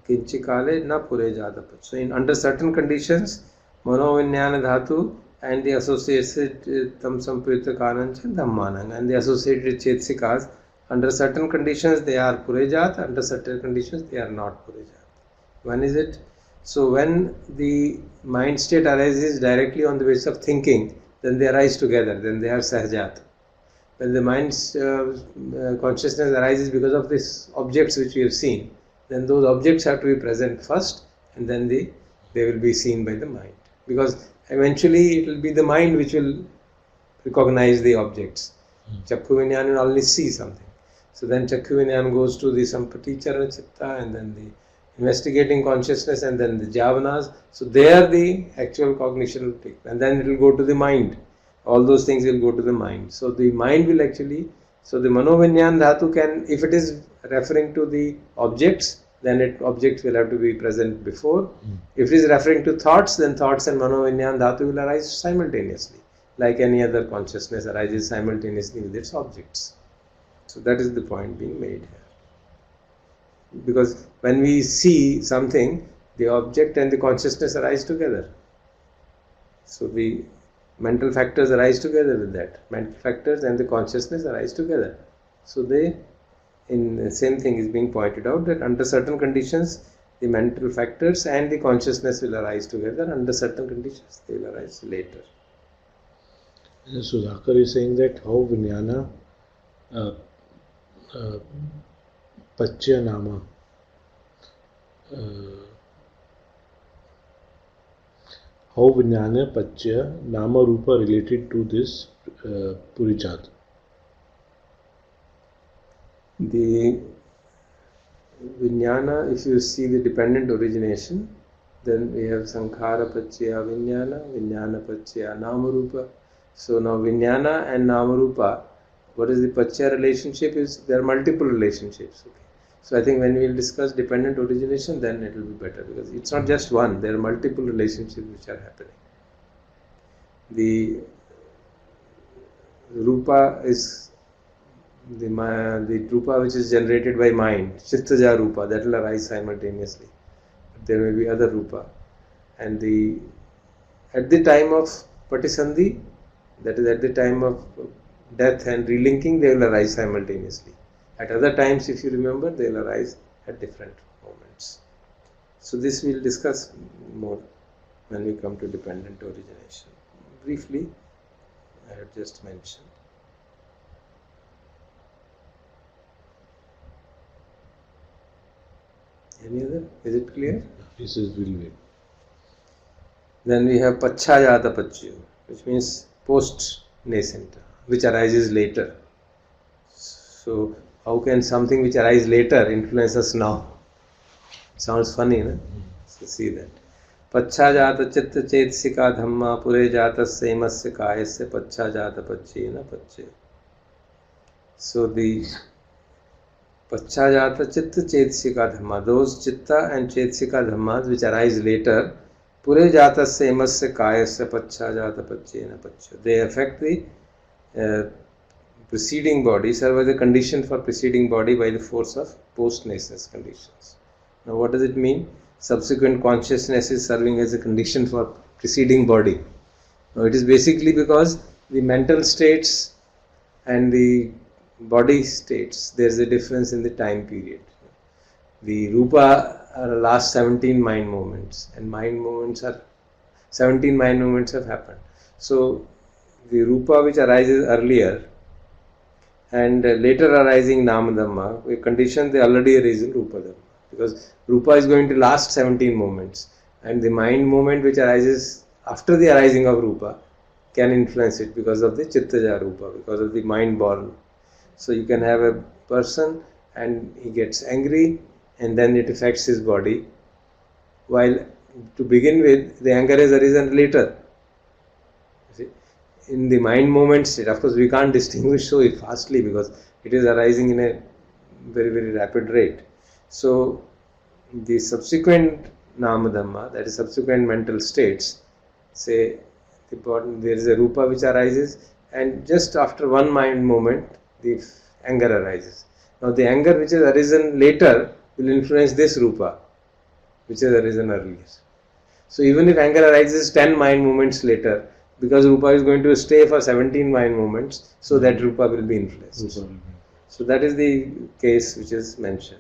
Kinchi Kale Na Pure Jata Pachyo. So under certain conditions, Mano Vijnana Dhatu and the associated Tam Sampayutta Kanancha Dhammanam and the associated Chetsikas, under certain conditions they are Pure Jata, under certain conditions they are not Pure Jata. One is it? So when the mind state arises directly on the basis of thinking, then they arise together, then they are sahajat. When the mind's consciousness arises because of these objects which we have seen, then those objects have to be present first and then they will be seen by the mind. Because eventually it will be the mind which will recognize the objects. Chakku Vijnana will only see something. So then Chakku Vijnana goes to the Sampati Charana Chitta and then the investigating consciousness and then the jhavanas. So there the actual cognition will take, and then it will go to the mind. All those things will go to the mind. So the mind will actually, so the Manovinyan Dhatu can, if it is referring to the objects, then objects will have to be present before. If it is referring to thoughts, then thoughts and Manovinyan Dhatu will arise simultaneously, like any other consciousness arises simultaneously with its objects. So that is the point being made here. Because when we see something, the object and the consciousness arise together. So the mental factors arise together with that. Mental factors and the consciousness arise together. So the same thing is being pointed out, that under certain conditions, the mental factors and the consciousness will arise together. Under certain conditions, they will arise later. Sudhakar is saying that how Vijnana Pachya Nama. How Vijnana Pachya Nama Rupa related to this Purijat? The Vijnana, if you see the dependent origination, then we have Sankhara Pachya Vijnana, Vijnana Pachya Nama Rupa. So now Vijnana and Nama Rupa, what is the Pachya relationship? There are multiple relationships. Okay. So I think when we will discuss dependent origination, then it will be better, because it's not just one, there are multiple relationships which are happening. The Rupa is the Rupa which is generated by mind, Chittaja Rupa, that will arise simultaneously. There may be other Rupa. And at the time of Patisandhi, that is at the time of death and relinking, they will arise simultaneously. At other times, if you remember, they will arise at different moments. So this we will discuss more when we come to dependent origination. Briefly, I have just mentioned. Any other? Is it clear? This is really good. Then we have Pachayata Pachyo, which means post-nascent, which arises later. So how can something which arises later influence us now? Sounds funny, no? So see that. Pachajata chitta chetsika dhamma pure jata semasya kayasya pachajata pachyena pachya. So the Pachajata chitta chetsika dhamma, those chitta and chetsika dhammas which arise later, pure jata semasya kayasya pachajata pachyena pachya. They affect the preceding body, serve as a condition for preceding body by the force of post-nascence conditions. Now what does it mean? Subsequent consciousness is serving as a condition for preceding body. Now it is basically because the mental states and the body states, there is a difference in the time period. The Rupa are last 17 mind movements, and 17 mind movements have happened. So the Rupa which arises earlier and later arising Nama Dhamma, we condition they already arise in Rupa Dhamma, because Rupa is going to last 17 moments, and the mind movement which arises after the arising of Rupa can influence it because of the Chittaja Rupa, because of the mind born. So you can have a person and he gets angry, and then it affects his body. While to begin with, the anger has arisen later. You see, in the mind moment state, of course, we can't distinguish so fastly because it is arising in a very, very rapid rate. So, the subsequent Nama Dhamma, that is subsequent mental states, say there is a Rupa which arises, and just after one mind moment, the anger arises. Now, the anger which has arisen later will influence this Rupa, which has arisen earlier. So, even if anger arises 10 mind moments later, because Rupa is going to stay for 17 mind moments, so that Rupa will be influenced. So, that is the case which is mentioned.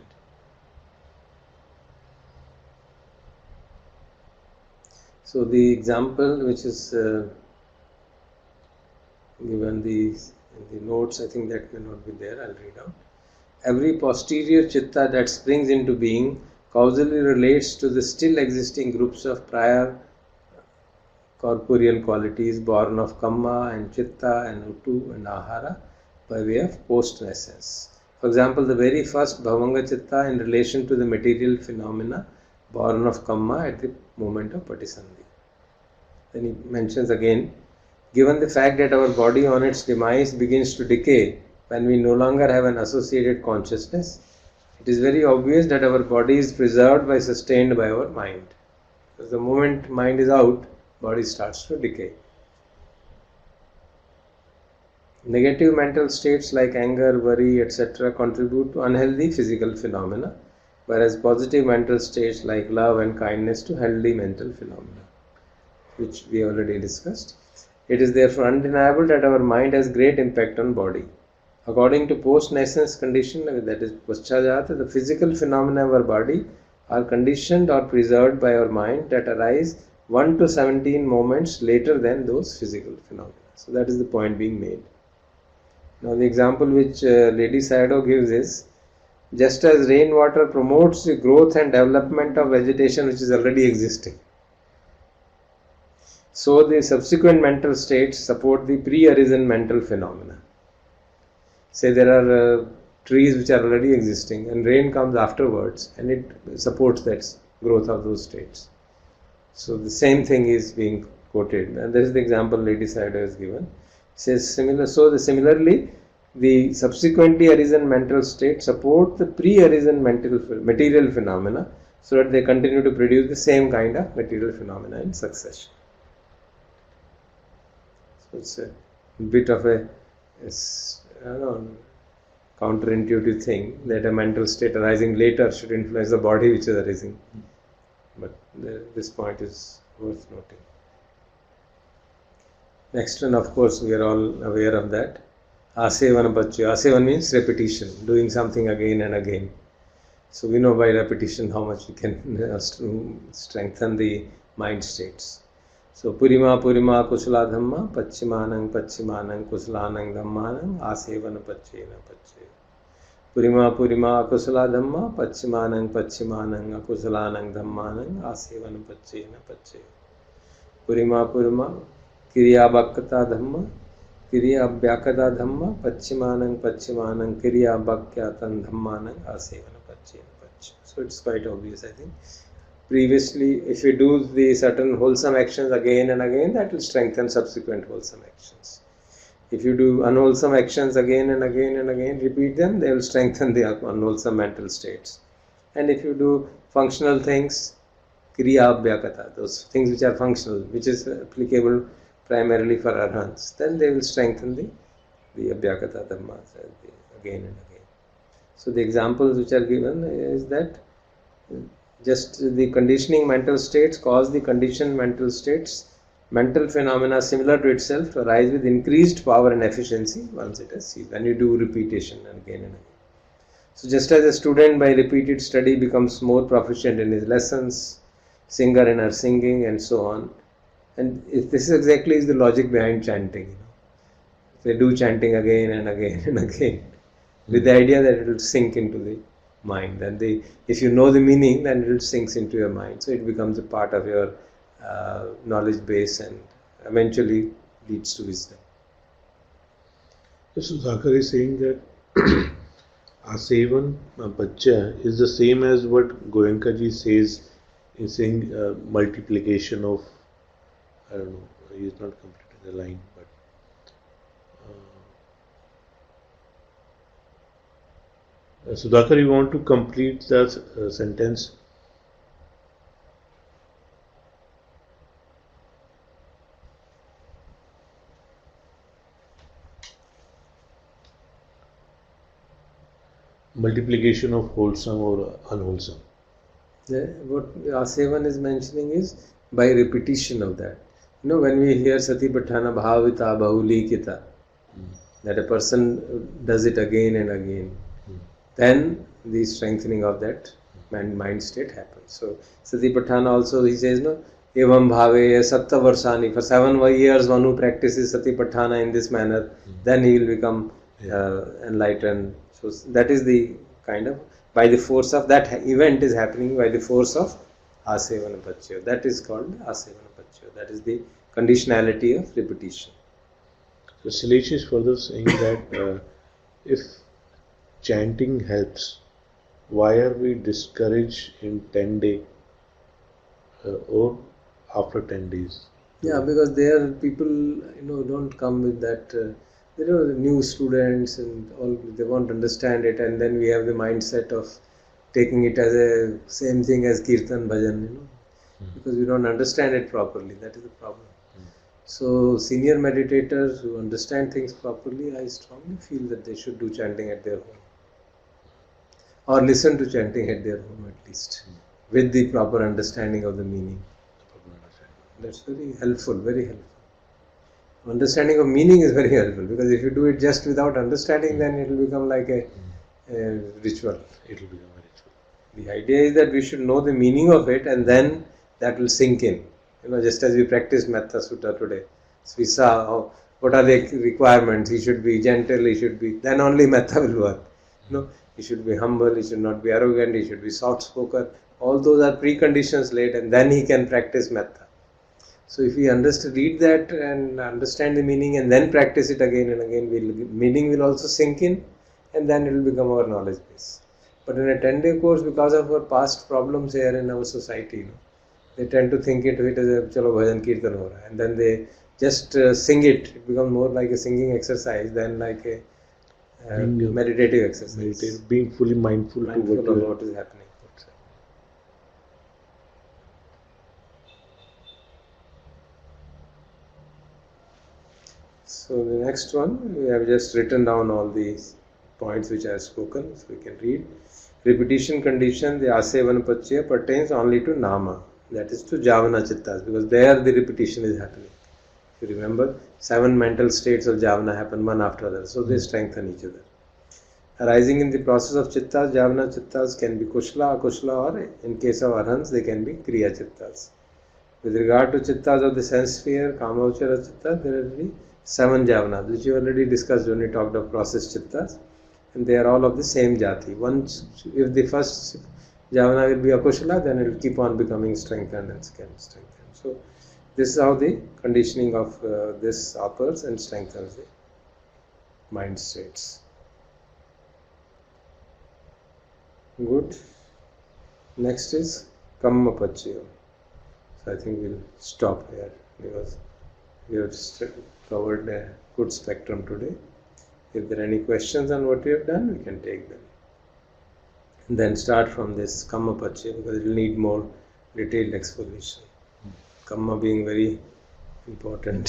So, the example which is given in the notes, I think that may not be there, I'll read out. Every posterior chitta that springs into being causally relates to the still existing groups of prior corporeal qualities born of kamma and chitta and utu and ahara by way of post-essence. For example, the very first bhavanga chitta in relation to the material phenomena born of kamma at the moment of patisandhi. Then he mentions again, given the fact that our body on its demise begins to decay when we no longer have an associated consciousness, it is very obvious that our body is preserved by sustained by our mind. Because the moment mind is out, body starts to decay. Negative mental states like anger, worry, etc. contribute to unhealthy physical phenomena, whereas positive mental states like love and kindness to healthy mental phenomena, which we already discussed. It is therefore undeniable that our mind has great impact on body. According to post-nascence condition, that is paschajata, the physical phenomena of our body are conditioned or preserved by our mind that arise 1 to 17 moments later than those physical phenomena. So that is the point being made. Now the example which Lady Sayadaw gives is, just as rainwater promotes the growth and development of vegetation which is already existing, so the subsequent mental states support the pre-arisen mental phenomena. Say there are trees which are already existing and rain comes afterwards and it supports that growth of those states. So the same thing is being quoted, and this is the example Lady Sayadaw has given. It says similarly, the subsequently arisen mental states support the pre-arisen material phenomena, so that they continue to produce the same kind of material phenomena in succession. So it's a bit of a counterintuitive thing that a mental state arising later should influence the body which is arising. But this point is worth noting. Next one, of course, we are all aware of that. Asevana paccaya. Asevan means repetition, doing something again and again. So we know by repetition how much we can strengthen the mind states. So purima kusala dhamma pacchimanang kusalanang dhammanang asevana paccayena paccaya. Purima kusala dhamma pacchimanang kusalanang dhammanang asevana paccayena paccaya. Purima kriya bhakkata dhamma kriya abhyakata dhamma pacchimanang kriya bhakyatan dhammanang asevana paccayena paccaya. So it's quite obvious, I think. Previously, if you do the certain wholesome actions again and again, that will strengthen subsequent wholesome actions. If you do unwholesome actions again and again and again, repeat them, they will strengthen the unwholesome mental states. And if you do functional things, kriya abhyakata, those things which are functional, which is applicable primarily for arhants, then they will strengthen the abhyakata dhammas again and again. So the examples which are given is that just the conditioning mental states cause the conditioned mental states, mental phenomena similar to itself, to arise with increased power and efficiency once it is seen, when you do repetition again and again. So just as a student by repeated study becomes more proficient in his lessons, singer in her singing and so on, and this exactly is the logic behind chanting. They do chanting again and again and again with the idea that it will sink into the mind, and if you know the meaning, then it sinks into your mind, so it becomes a part of your knowledge base and eventually leads to wisdom. So Sudhakar is saying that Asevan Bachcha is the same as what Goenkaji says in saying multiplication of, I don't know, he's not completed the line, but Sudhakar, you want to complete the sentence? Multiplication of wholesome or unwholesome. What Asevan is mentioning is by repetition of that. When we hear Satipatthana Bhavita Bahulikita, that a person does it again and again, then the strengthening of that mind state happens. So Satipatthana also, he says, Evam Bhave Satta Varsani, for 7 years one who practices Satipatthana in this manner, then he will become enlightened. So that is the kind of, by the force of that event is happening by the force of Asevana Pachya. That is called Asevana Pachya. That is the conditionality of repetition. So Salish is further saying that if chanting helps, why are we discouraged in 10 days or after 10 days? Yeah, because there people don't come with that. The new students and all, they won't understand it, and then we have the mindset of taking it as a same thing as kirtan bhajan, because we don't understand it properly. That is the problem. So senior meditators who understand things properly, I strongly feel that they should do chanting at their home, or listen to chanting at their home at least, with the proper understanding of the meaning. That's very helpful, very helpful. Understanding of meaning is very helpful, because if you do it just without understanding, then it will become like a ritual. It will become a ritual. The idea is that we should know the meaning of it, and then that will sink in. Just as we practiced Metta Sutta today, so we saw what are the requirements. He should be gentle, he should be, then only Metta will work. He should be humble, he should not be arrogant, he should be soft spoken. All those are preconditions laid, and then he can practice Metta. So if we read that and understand the meaning and then practice it again and again, meaning will also sink in, and then it will become our knowledge base. But in a 10-day course, because of our past problems here in our society, they tend to think it as a chalo bhajan kirtan ho raha, and then they just sing it. It becomes more like a singing exercise than like a meditative exercise. Being fully mindful of what is happening. So the next one, we have just written down all these points which I have spoken, so we can read. Repetition condition, the Asevana Pachya pertains only to Nama, that is to Javana Chittas, because there the repetition is happening. If you remember, 7 mental states of Javana happen one after the other, so they strengthen each other. Arising in the process of Chittas, Javana Chittas can be Kushla, Akushla, or in case of Arhans, they can be Kriya Chittas. With regard to Chittas of the sense sphere, Kamavachara Chittas, there are the 7 javanas, which you already discussed when we talked of process chittas, and they are all of the same jati. Once, if the first javana will be akushala, then it will keep on becoming strengthened and strengthened. So this is how the conditioning of this occurs and strengthens the mind states. Good. Next is Kamma Pachya. So I think we'll stop here, because we have covered a good spectrum today. If there are any questions on what we have done, we can take them. And then start from this Kamma Pachya, because it will need more detailed explanation. Kamma being very important.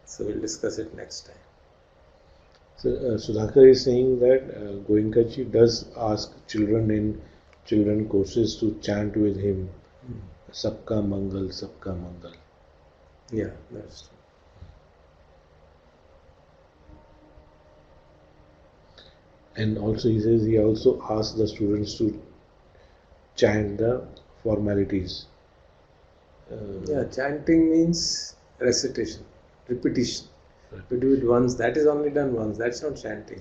So we'll discuss it next time. So Sudhakar is saying that Goenkaji does ask children in children courses to chant with him, Sabka Mangal, Sabka Mangal. Yeah, that's true. And also he says he also asks the students to chant the formalities. Chanting means recitation, repetition. We do it once, that is only done once, that's not chanting.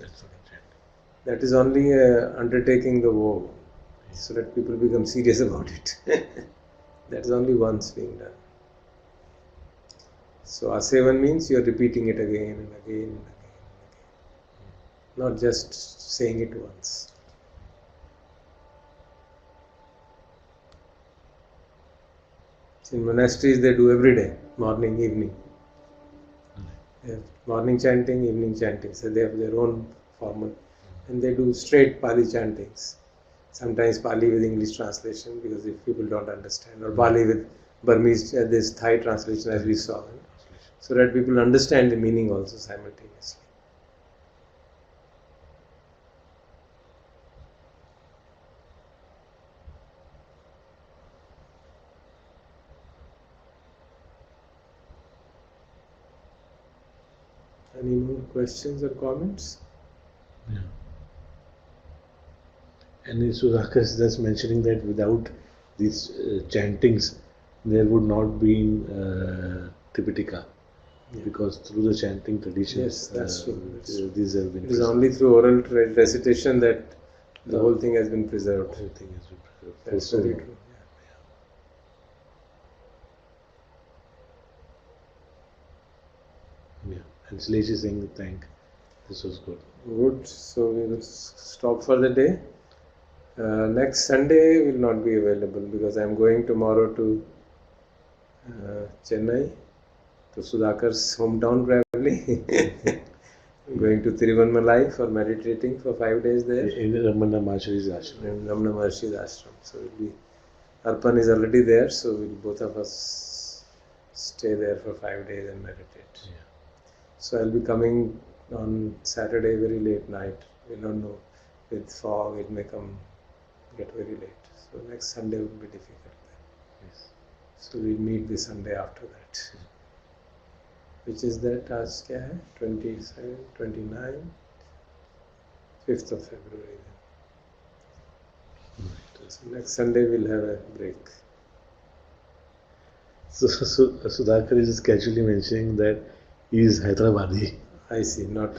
That is only undertaking the vow, so that people become serious about it. That is only once being done. So Asevan means you are repeating it again and again and again and again. not just saying it once. In monasteries they do every day, morning, evening. They have morning chanting, evening chanting. So they have their own formal, and they do straight Pali chantings. Sometimes Pali with English translation, because if people don't understand, or Pali with Burmese, this Thai translation as we saw, so that people understand the meaning also simultaneously. Any more questions or comments? Yeah. And Sudhakar is just mentioning that without these chantings, there would not be Tipitaka. Yeah. Because through the chanting traditions, Yes, that's true. These have been It is preserved. only through oral recitation that the whole thing has been preserved. Whole thing has been preserved. That's So very long. true. Yeah. And Shailesh is saying thank. This was good. Good. So we will stop for the day. Next Sunday will not be available because I am going tomorrow to Chennai, to Sudhakar's hometown probably. I'm going to Tiruvannamalai for meditating for 5 days there. In Ramana Maharsh's ashram. In Ramana Maharshi's ashram. So Arpan is already there, so both of us stay there for 5 days and meditate. Yeah. So I'll be coming on Saturday very late night. We don't know, with fog it may get very late. So next Sunday will be difficult then. Yes. So we'll meet the Sunday after that. Which is that, आज क्या है? 27, 29, 5th of February then. So next Sunday we'll have a break. So Sudhakar is just casually mentioning that he is Hyderabadi. I see, not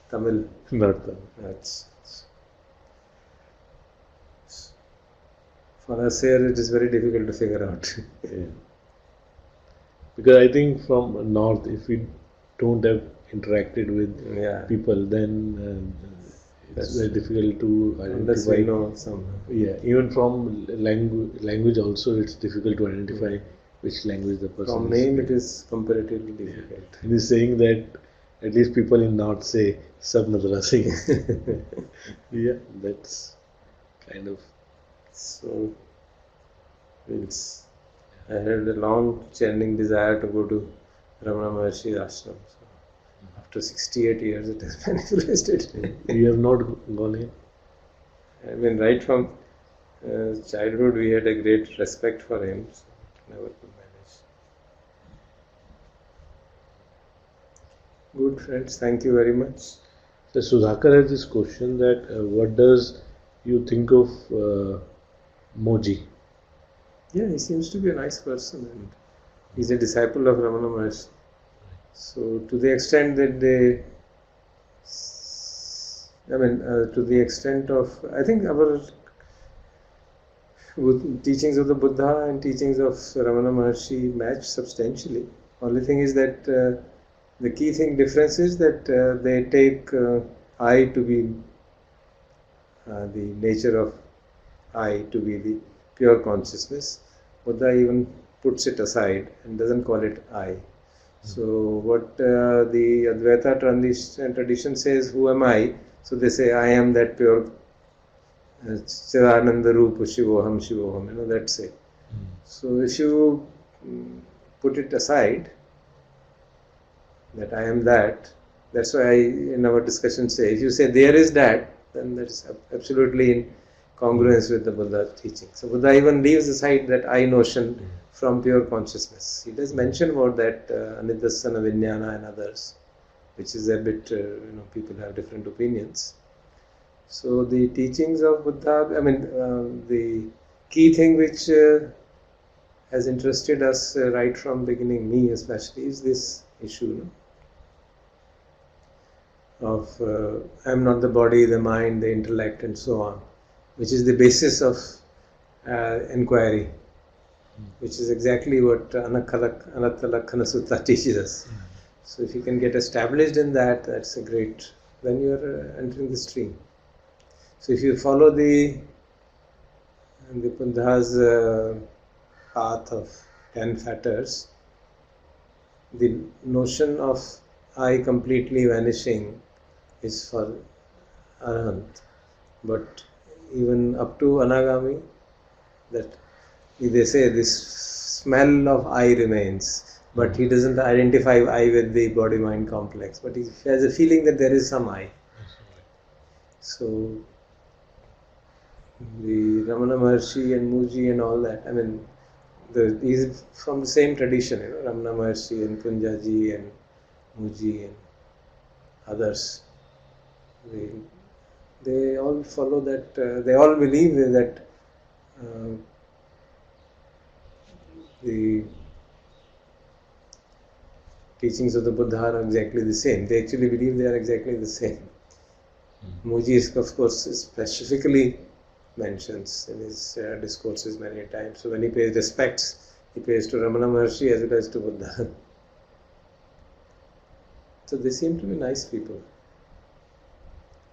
Tamil. Not the. That's, for us here it is very difficult to figure out. Yeah. Because I think from north, if we don't have interacted with Yeah. people, then it's That's very difficult to Unless we identify. know some. Yeah, even from language also, it's difficult to identify which language the person From is name speaking. it is comparatively difficult. And he's saying that at least people in north say Sab Madrasi. Yeah, that's kind of. So I had a long churning desire to go to Ramana Maharshi's ashram. So after 68 years it has manifested. You have not gone in? I mean, right from childhood we had a great respect for him. So never could manage. Good friends, thank you very much. So Sudhakar has this question that what does you think of Moji? Yeah, he seems to be a nice person and he's a disciple of Ramana Maharshi. So to the extent that to the extent of, I think our teachings of the Buddha and teachings of Ramana Maharshi match substantially. Only thing is that the key difference is that they take I to be the nature of I to be the pure consciousness. Buddha even puts it aside and doesn't call it I. So what the Advaita tradition says, who am I? So they say, I am that pure Chidananda Rupa Shivoham Shivoham, that's it. So if you put it aside, that I am that's why in our discussion say, if you say there is that, then that is absolutely in congruence with the Buddha teaching. So Buddha even leaves aside that I notion from pure consciousness. He does mention about that Anidasana Vijnana and others, which is a bit, people have different opinions. So the teachings of Buddha, the key thing which has interested us right from beginning, me especially, is this issue of I am not the body, the mind, the intellect and so on, which is the basis of inquiry, which is exactly what Anatta Lakkhana Sutta teaches us. So if you can get established in that, that's a great then you are entering the stream. So if you follow the Buddha's path of 10 fetters, the notion of I completely vanishing is for Arahant. But even up to Anagami, that they say this smell of I remains, but he doesn't identify I with the body-mind complex, but he has a feeling that there is some I. So the Ramana Maharshi and Muji and all that, I mean, he's from the same tradition, Ramana Maharshi and Punjaji and Muji and others. They all follow that, they all believe that the teachings of the Buddha are exactly the same. They actually believe they are exactly the same. Muji, of course, specifically mentions in his discourses many times. So when he pays respects, he pays to Ramana Maharshi as well as to Buddha. So they seem to be nice people.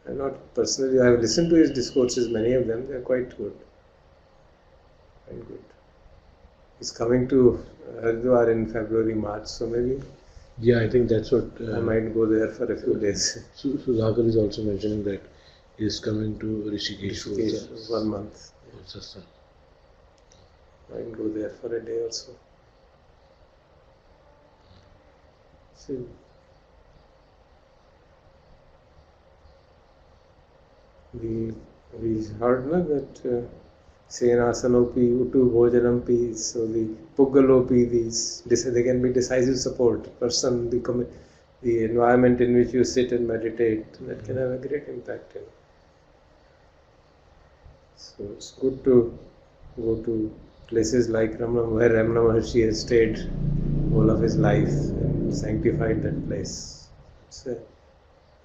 I'm not personally, I have listened to his discourses, many of them, they are quite good. Quite good. He's coming to Haridwar in February, March, so maybe. Yeah, I think that's what. I might go there for a few days. Sudhakar is also mentioning that he is coming to Rishikesh for 1 month. Satsang. Might go there for a day or so. See. We heard that Senasanopi, Utu Bhojanampi, so the Puggalopi, these they can be decisive support. Person, the environment in which you sit and meditate, that can have a great impact. So it's good to go to places like where Ramana Maharshi has stayed all of his life and sanctified that place. So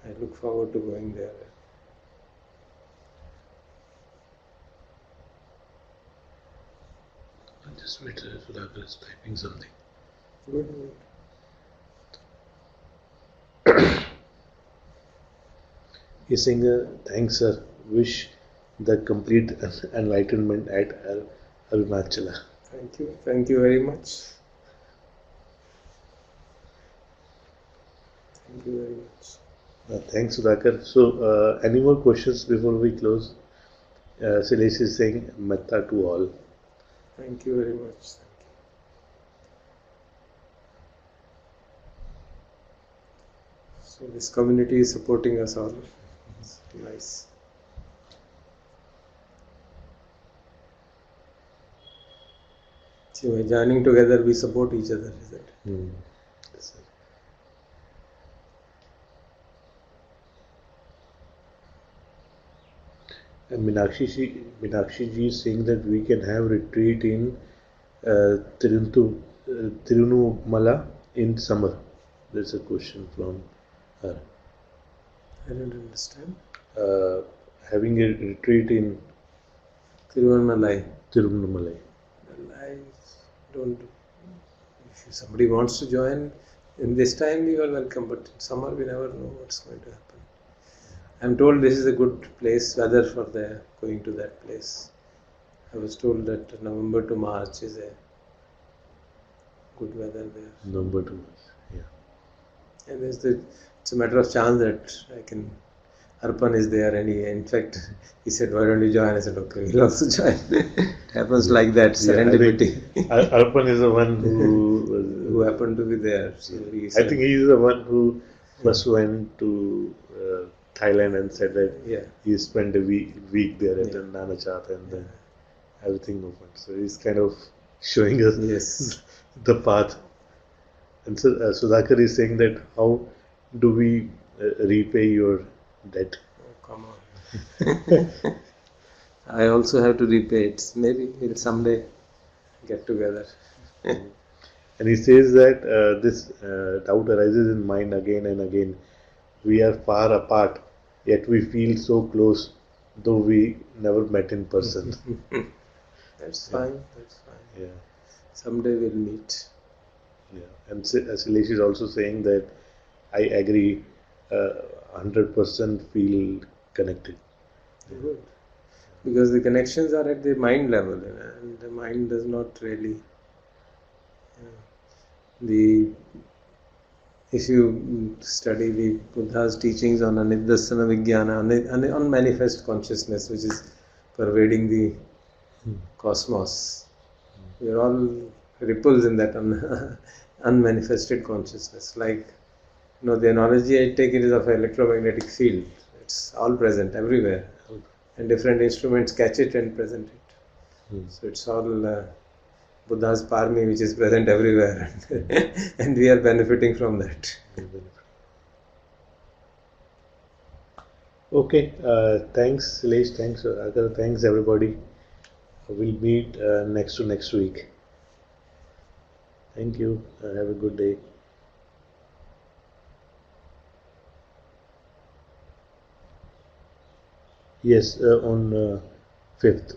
I look forward to going there. Just wait, Sudhakar is typing something. Good. He's saying, thanks sir, wish the complete enlightenment at Arunachala. Thank you very much. Thank you very much. Thanks Sudhakar. So, any more questions before we close? Silesh is saying, Metta to all. Thank you very much. Thank you. So this community is supporting us all. It's nice. So by joining together, we support each other, is it? Yes, sir. And Meenakshi ji is saying that we can have retreat in Tirunamala in summer. There's a question from her. I don't understand. Having a retreat in Tiruvannamalai. I don't. If somebody wants to join in this time, you are welcome. But in summer, we never know what's going to happen. I'm told this is a good place, weather for going to that place. I was told that November to March is a good weather there. November to March, yeah. And it's a matter of chance that Arpan is there, and in fact, he said, "Why don't you join?" I said, "Okay, we'll also join." It happens like that, serendipity. Arpan is the one who happened to be there. So I think he is the one who first went to Thailand and said that he spent a week there at Nanachat, and then everything opened. So he's kind of showing us the path. And so Sudhakar is saying that how do we repay your debt? Oh, come on. I also have to repay it. Maybe we'll someday get together. And he says that this doubt arises in mind again and again. We are far apart, yet we feel so close, though we never met in person. That's fine. That's fine. Yeah. Someday we'll meet. Yeah. And Silesh is also saying that I agree. 100% feel connected. Good. Because the connections are at the mind level, and the mind does not really. The If you study the Buddha's teachings on Anidassana Vijnana, on unmanifest consciousness, which is pervading the cosmos, we are all ripples in that unmanifested consciousness. Like, the analogy I take it is of an electromagnetic field. It's all present everywhere, and different instruments catch it and present it. So it's all Buddha's parmi, which is present everywhere, and we are benefiting from that. Okay, thanks Silesh, thanks Agar, thanks everybody. We'll meet next week. Thank you. Have a good day. Yes, on 5th.